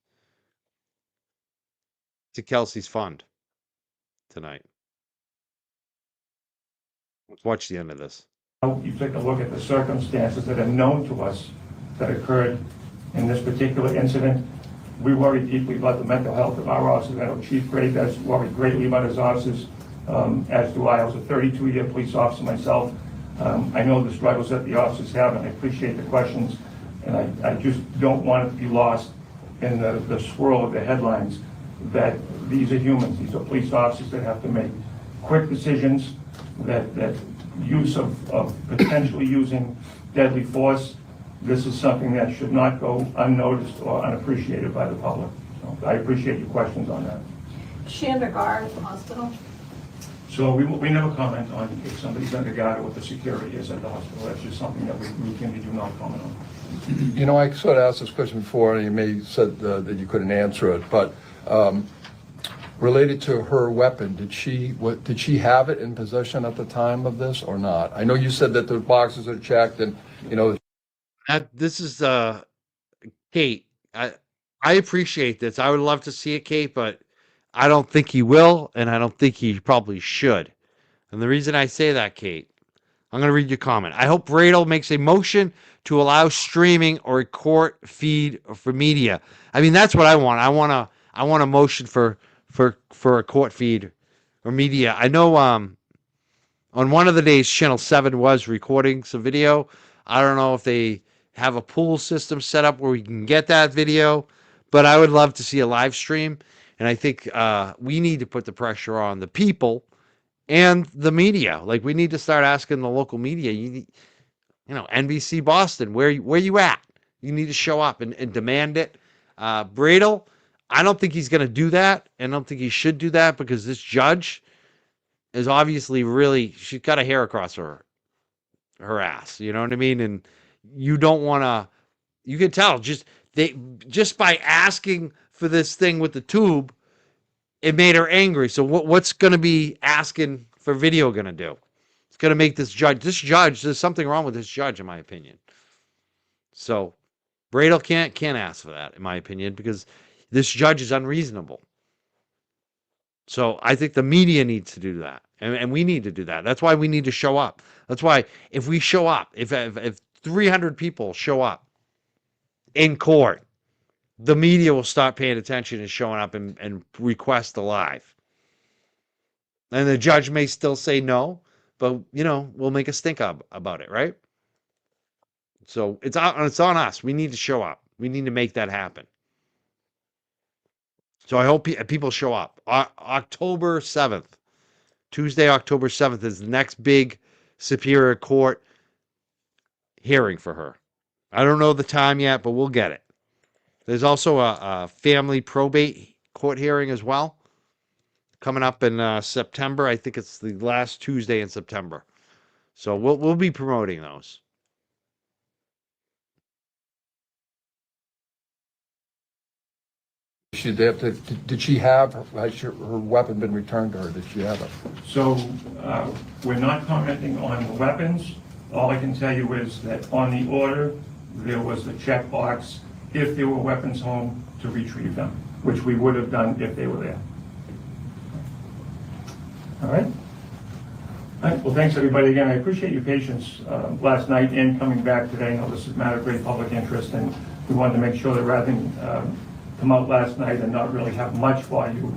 to Kelsey's fund tonight. Let's watch the end of this. You take a look at the circumstances that are known to us that occurred in this particular incident. We worry deeply about the mental health of our officers. I know Chief Gray does worry greatly about his officers, as do I. I was a 32-year police officer myself. I know the struggles that the officers have, and I appreciate the questions, and I just don't want it to be lost in the swirl of the headlines that these are humans. These are police officers that have to make quick decisions, that use of potentially using deadly force. This is something that should not go unnoticed or unappreciated by the public. So I appreciate your questions on that. Is she under guard at the hospital? So we never comment on if somebody's under guard or what the security is at the hospital. That's just something that we routinely do not comment on. I sort of asked this question before, and you may have said that you couldn't answer it, but related to her weapon, did she have it in possession at the time of this or not? I know you said that the boxes are checked, and This is Kate. I appreciate this. I would love to see it, Kate, but I don't think he will, and I don't think he probably should. And the reason I say that, Kate, I'm going to read your comment. I hope Bradel makes a motion to allow streaming or a court feed for media. I mean, that's what I want. I want a motion for a court feed or media. I know on one of the days Channel 7 was recording some video. I don't know if they have a pool system set up where we can get that video, but I would love to see a live stream. And I think we need to put the pressure on the people and the media. Like, we need to start asking the local media, you know, NBC Boston, where you at? You need to show up and demand it. Bradel, I don't think he's going to do that. And I don't think he should do that because this judge is obviously really, she's got a hair across her ass. You know what I mean? And you don't want to, you can tell just by asking for this thing with the tube, it made her angry. So what's going to be asking for video going to do? It's going to make this judge, there's something wrong with this judge, in my opinion. So Bradel can't ask for that, in my opinion, because this judge is unreasonable. So I think the media needs to do that, and we need to do that. That's why we need to show up. That's why if we show up, if 300 people show up in court, the media will start paying attention and showing up and request the live. And the judge may still say no, but, you know, we'll make a stink up about it, right? So it's on us. We need to show up. We need to make that happen. So I hope people show up. October 7th, Tuesday, October 7th is the next big Superior Court hearing for her. I don't know the time yet, but we'll get it. There's also a family probate court hearing as well coming up in September. I think it's the last Tuesday in September. So we'll be promoting those. Did she have, has her weapon been returned to her? Did she have it? So we're not commenting on the weapons. All I can tell you is that on the order, there was the checkbox if there were weapons home to retrieve them, which we would have done if they were there. All right? All right, well, thanks, everybody. Again, I appreciate your patience last night and coming back today. I know this is a matter of great public interest, and we wanted to make sure that rather than come out last night and not really have much for you,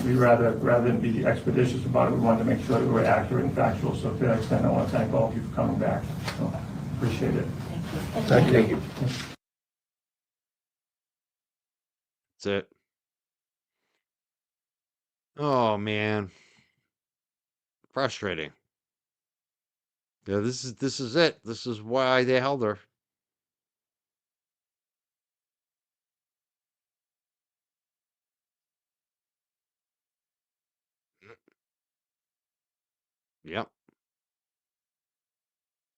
we rather than be expeditious about it, we wanted to make sure that we were accurate and factual. So to that extent, I want to thank all of you for coming back. So appreciate it. Thank you. That's it. Oh, man. Frustrating. Yeah, this is it. This is why they held her. Yep.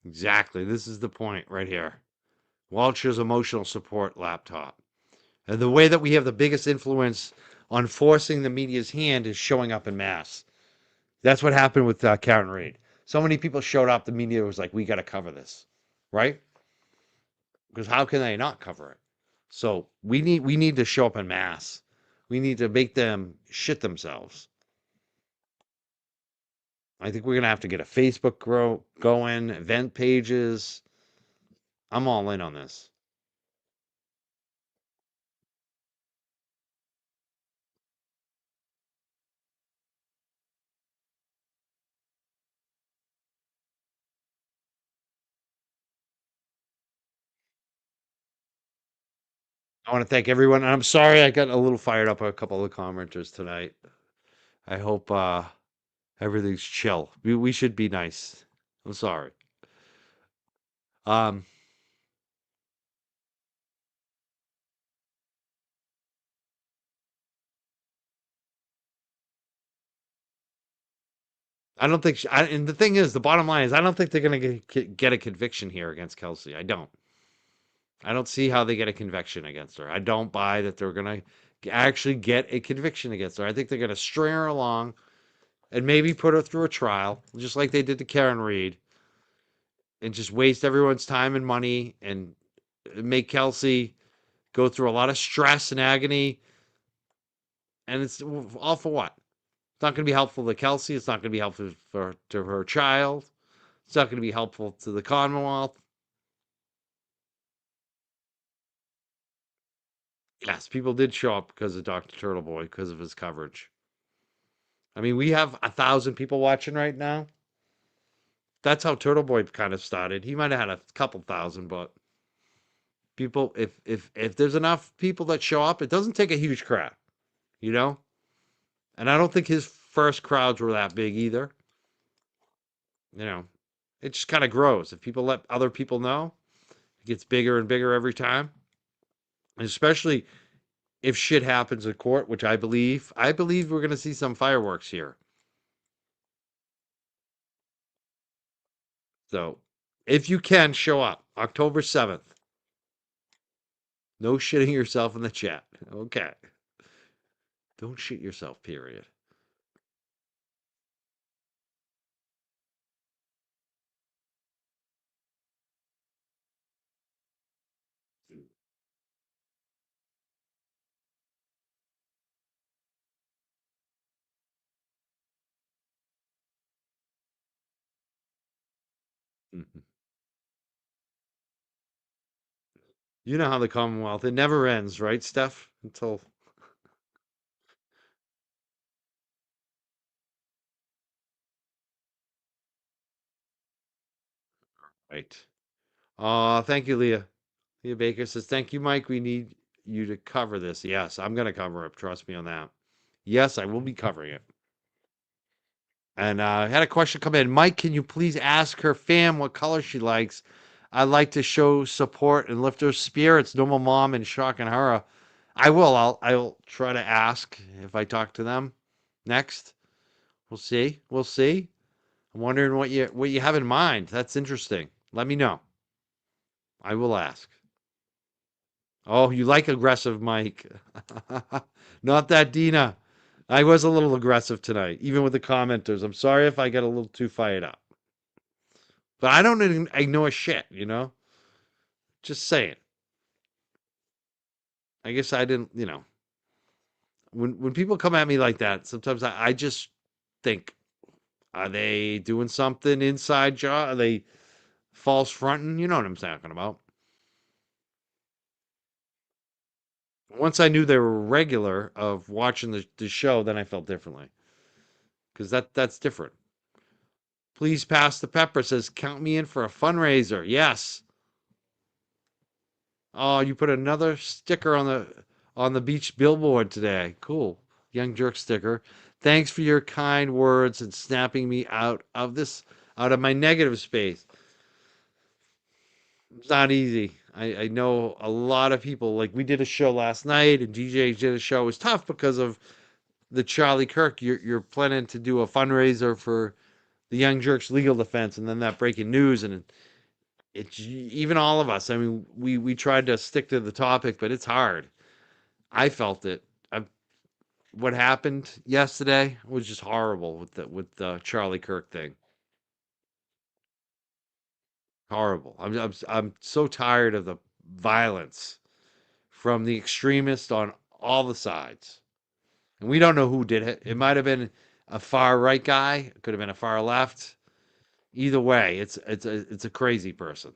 Exactly. This is the point right here. Walsh's emotional support laptop. And the way that we have the biggest influence on forcing the media's hand is showing up in mass. That's what happened with Karen Reid. So many people showed up, the media was like, we got to cover this, right? Because how can they not cover it? So we need to show up in mass. We need to make them shit themselves. I think we're going to have to get a Facebook going, event pages. I'm all in on this. I want to thank everyone. And I'm sorry I got a little fired up a couple of the commenters tonight. I hope everything's chill. We should be nice. I'm sorry. I don't think, and the thing is, the bottom line is, I don't think they're going to get a conviction here against Kelsey. I don't see how they get a conviction against her. I don't buy that they're going to actually get a conviction against her. I think they're going to string her along and maybe put her through a trial, just like they did to Karen Reid. and just waste everyone's time and money and make Kelsey go through a lot of stress and agony. And it's all for what? It's not going to be helpful to Kelsey. It's not going to be helpful to her child. It's not going to be helpful to the Commonwealth. Yes, people did show up because of Dr. Turtleboy, because of his coverage. I mean, we have 1,000 people watching right now. That's how Turtleboy kind of started. He might have had a couple thousand, but people, if there's enough people that show up, it doesn't take a huge crowd, you know? And I don't think his first crowds were that big either. You know, it just kind of grows. If people let other people know, it gets bigger and bigger every time. And especially if shit happens in court, which I believe we're going to see some fireworks here. So, if you can, show up October 7th. No shitting yourself in the chat. Okay. Don't shit yourself, period. Mhm. You know how the Commonwealth, it never ends, right, Steph? Until. Right. Thank you, Leah. Leah Baker says, thank you, Mike. We need you to cover this. Yes, I'm going to cover it. Trust me on that. Yes, I will be covering it. And I had a question come in. Mike, can you please ask her fam what color she likes? I'd like to show support and lift her spirits. Normal mom and shock and horror. I will. I'll try to ask if I talk to them next. We'll see. We'll see. I'm wondering what you have in mind. That's interesting. Let me know. I will ask. Oh, you like aggressive, Mike. Not that, Dina. I was a little aggressive tonight, even with the commenters. I'm sorry if I get a little too fired up. But I don't ignore shit, you know? Just saying. I guess I didn't, you know. When people come at me like that, sometimes I just think, are they doing something inside job? Are they false fronting? You know what I'm talking about. Once I knew they were regular of watching the show, then I felt differently. Because that's different. Please pass the pepper says, count me in for a fundraiser. Yes. Oh, you put another sticker on the beach billboard today. Cool. Young jerk sticker. Thanks for your kind words and snapping me out of my negative space. It's not easy. I know a lot of people, like we did a show last night and DJ did a show. It was tough because of the Charlie Kirk. You're planning to do a fundraiser for the Young Jerks legal defense and then that breaking news, and it's even all of us. I mean, we tried to stick to the topic, but it's hard. I felt it. What happened yesterday was just horrible with the Charlie Kirk thing. Horrible. I'm so tired of the violence from the extremists on all the sides. And we don't know who did it. It might have been a far right guy, it could have been a far left. Either way, it's a crazy person.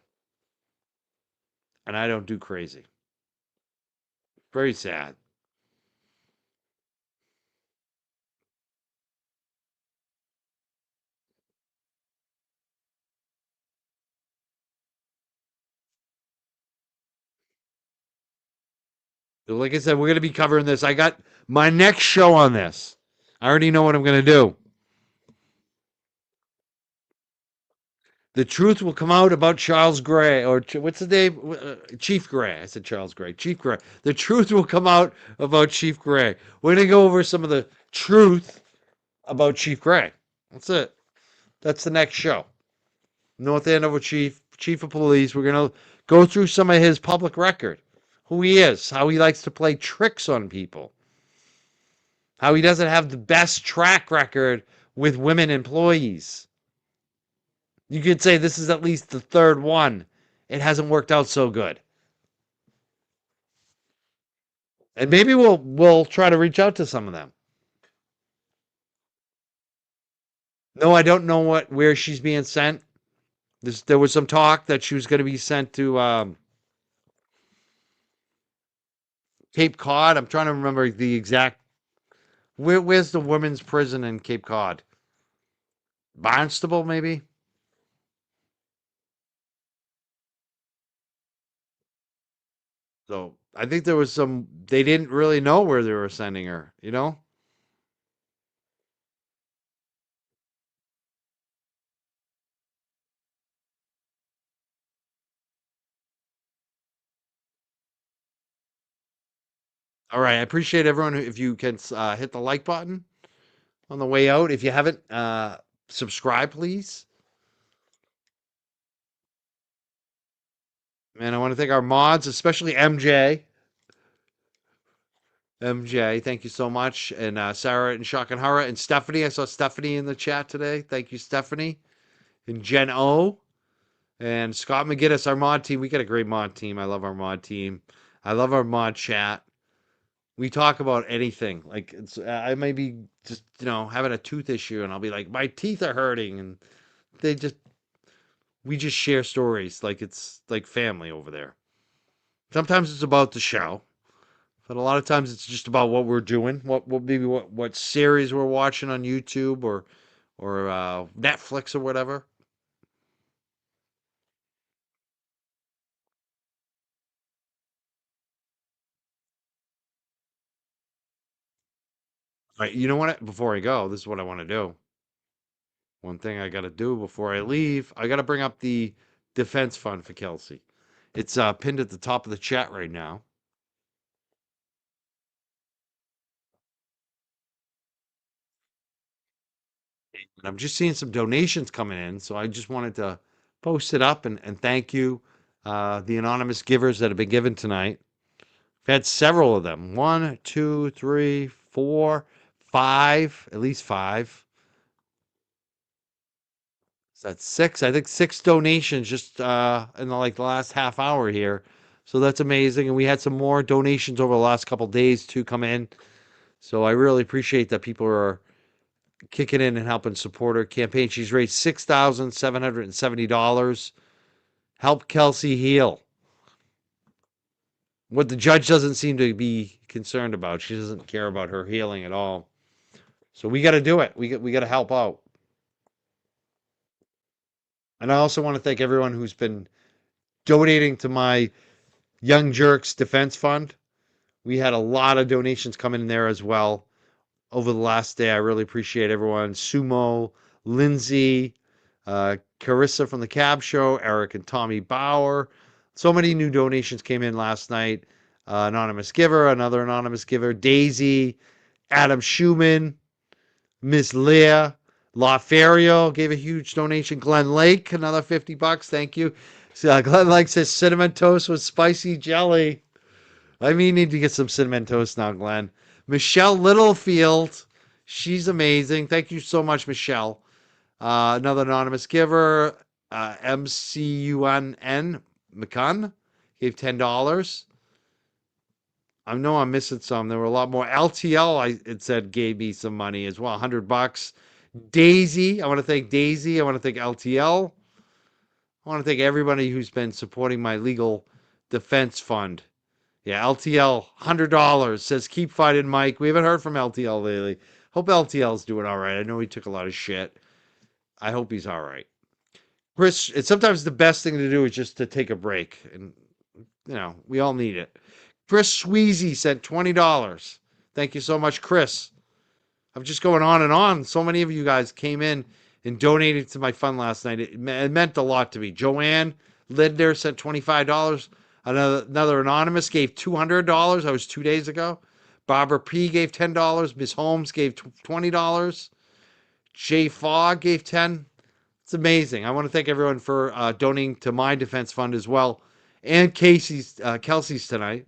And I don't do crazy. Very sad. Like I said, we're going to be covering this. I got my next show on this. I already know what I'm going to do. The truth will come out about Charles Gray, or what's the name? Chief Gray. I said Charles Gray. Chief Gray. The truth will come out about Chief Gray. We're going to go over some of the truth about Chief Gray. That's it. That's the next show. North Andover Chief of Police. We're going to go through some of his public record. Who he is, how he likes to play tricks on people, how he doesn't have the best track record with women employees. You could say this is at least the third one. It hasn't worked out so good. And maybe we'll try to reach out to some of them. No, I don't know where she's being sent. There was some talk that she was going to be sent to Cape Cod. I'm trying to remember the exact. Where's the women's prison in Cape Cod? Barnstable, maybe. So I think there was some. They didn't really know where they were sending her. You know. All right. I appreciate everyone. If you can hit the like button on the way out. If you haven't, subscribe, please. And I want to thank our mods, especially MJ. MJ, thank you so much. And Sarah and Shakanhara and Stephanie. I saw Stephanie in the chat today. Thank you, Stephanie. And Jen O. And Scott McGinnis, our mod team. We got a great mod team. I love our mod team. I love our mod chat. We talk about anything. Like I may be just having a tooth issue, and I'll be like, my teeth are hurting, and we just share stories like it's like family over there. Sometimes it's about the show, but a lot of times it's just about what we're doing, what series we're watching on YouTube or Netflix or whatever. All right, you know what? Before I go, this is what I want to do. One thing I got to do before I leave, I got to bring up the defense fund for Kelsey. It's pinned at the top of the chat right now. And I'm just seeing some donations coming in, so I just wanted to post it up and thank you, the anonymous givers that have been given tonight. I've had several of them. 1, 2, 3, 4, 5, at least 5. So that's 6. I think 6 donations just in the last half hour here. So that's amazing. And we had some more donations over the last couple days to come in. So I really appreciate that people are kicking in and helping support her campaign. She's raised $6,770. Help Kelsey heal. What the judge doesn't seem to be concerned about. She doesn't care about her healing at all. So we got to do it. We got to help out. And I also want to thank everyone who's been donating to my Young Jerks Defense Fund. We had a lot of donations coming in there as well over the last day. I really appreciate everyone. Sumo, Lindsay, Carissa from the Cab Show, Eric and Tommy Bauer. So many new donations came in last night. Anonymous giver, another anonymous giver, Daisy, Adam Schumann, Miss Leah, LaFario gave a huge donation. Glenn Lake, another $50. Thank you. Glenn Lake says cinnamon toast with spicy jelly. I mean, need to get some cinnamon toast now, Glenn. Michelle Littlefield, she's amazing. Thank you so much, Michelle. Another anonymous giver, MCUNN McCunn, gave $10. I know I'm missing some. There were a lot more. LTL, it said, gave me some money as well, $100. Daisy, I want to thank Daisy. I want to thank LTL. I want to thank everybody who's been supporting my legal defense fund. Yeah, LTL, $100, says, keep fighting, Mike. We haven't heard from LTL lately. Hope LTL's doing all right. I know he took a lot of shit. I hope he's all right. Chris, it's sometimes the best thing to do is just to take a break. And, we all need it. Chris Sweezy sent $20. Thank you so much, Chris. I'm just going on and on. So many of you guys came in and donated to my fund last night. It meant a lot to me. Joanne Linder sent $25. Another anonymous gave $200. That was 2 days ago. Barbara P gave $10. Miss Holmes gave $20. Jay Fogg gave $10. It's amazing. I want to thank everyone for donating to my defense fund as well, and Kelsey's tonight.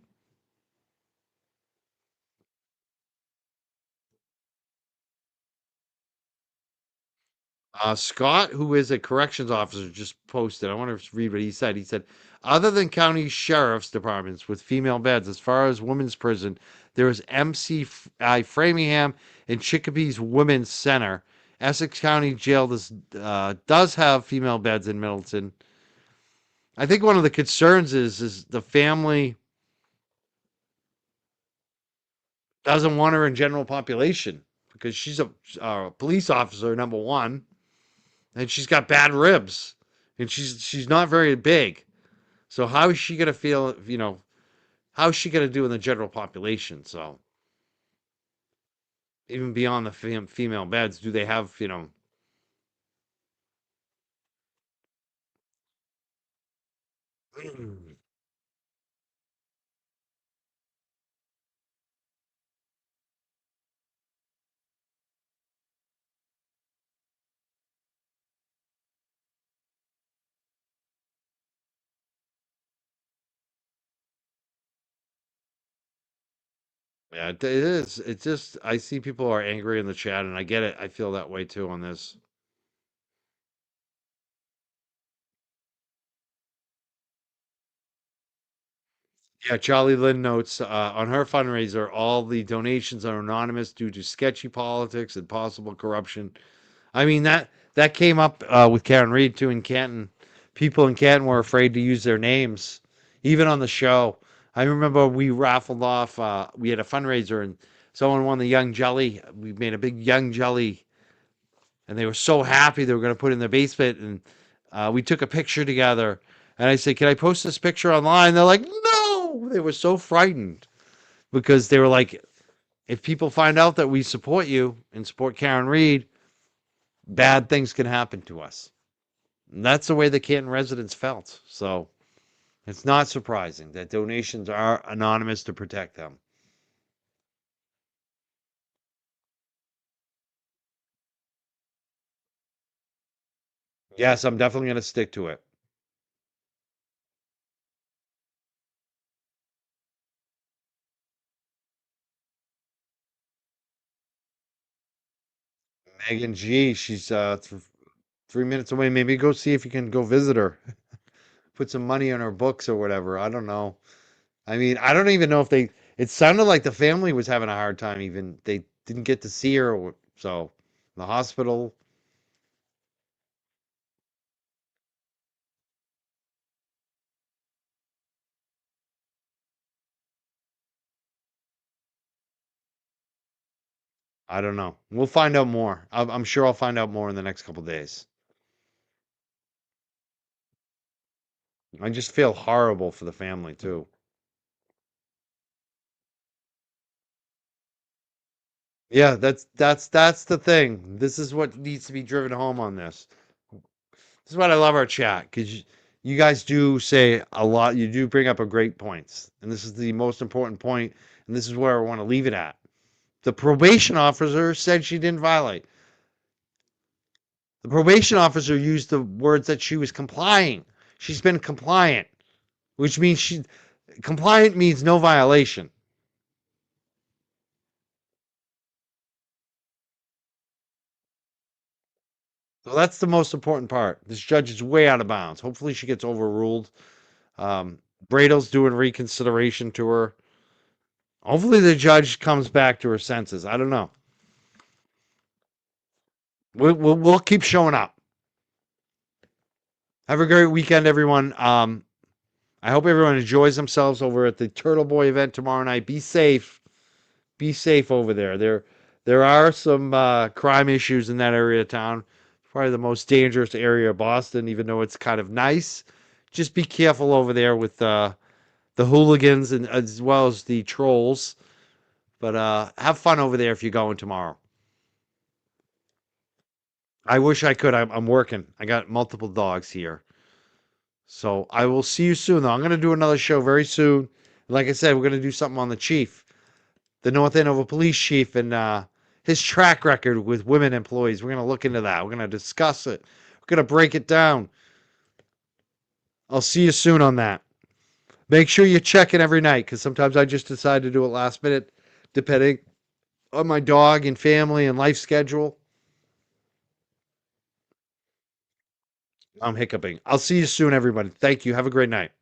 Scott, who is a corrections officer, just posted. I want to read what he said. He said, other than county sheriff's departments with female beds, as far as women's prison, there is MCI Framingham and Chicopee's Women's Center. Essex County Jail does have female beds in Middleton. I think one of the concerns is the family doesn't want her in general population because she's a police officer, number one, and she's got bad ribs, and she's not very big. So how is she gonna feel? How is she gonna do in the general population? So even beyond the female beds, do they have Yeah, it is. It's just I see people are angry in the chat, and I get it. I feel that way too on this. Yeah, Charlie Lynn notes on her fundraiser, all the donations are anonymous due to sketchy politics and possible corruption. I mean that came up with Karen Reed too in Canton. People in Canton were afraid to use their names, even on the show. I remember we raffled off. We had a fundraiser and someone won the Young Jelly. We made a big Young Jelly, and they were so happy they were going to put it in their basement. And we took a picture together. And I said, "Can I post this picture online?" They're like, "No!" They were so frightened because they were like, "If people find out that we support you and support Karen Reed, bad things can happen to us." And that's the way the Canton residents felt. So it's not surprising that donations are anonymous to protect them. Yes, I'm definitely going to stick to it. Megan G, she's 3 minutes away. Maybe go see if you can go visit her. Put some money on her books or whatever. I don't know. I mean, I don't even know if they. It sounded like the family was having a hard time. Even they didn't get to see her. So the hospital. I don't know. We'll find out more. I'm sure I'll find out more in the next couple days. I just feel horrible for the family too. Yeah, that's the thing. This is what needs to be driven home on this. This is what I love our chat because you guys do say a lot. You do bring up a great points, and this is the most important point, and this is where I want to leave it at. The probation officer said she didn't violate. The probation officer used the words that she was complying. She's been compliant, which means compliant means no violation. So that's the most important part. This judge is way out of bounds. Hopefully she gets overruled. Bradel's doing reconsideration to her. Hopefully the judge comes back to her senses. I don't know. We'll keep showing up. Have a great weekend, everyone. I hope everyone enjoys themselves over at the Turtle Boy event tomorrow night. Be safe. Be safe over there. There are some crime issues in that area of town. Probably the most dangerous area of Boston, even though it's kind of nice. Just be careful over there with the hooligans and as well as the trolls. But have fun over there if you're going tomorrow. I wish I could. I'm working. I got multiple dogs here. So I will see you soon, though. I'm going to do another show very soon. Like I said, we're going to do something on the chief, the North Andover police chief, and his track record with women employees. We're going to look into that. We're going to discuss it. We're going to break it down. I'll see you soon on that. Make sure you check in every night because sometimes I just decide to do it last minute, depending on my dog and family and life schedule. I'm hiccuping. I'll see you soon, everybody. Thank you. Have a great night.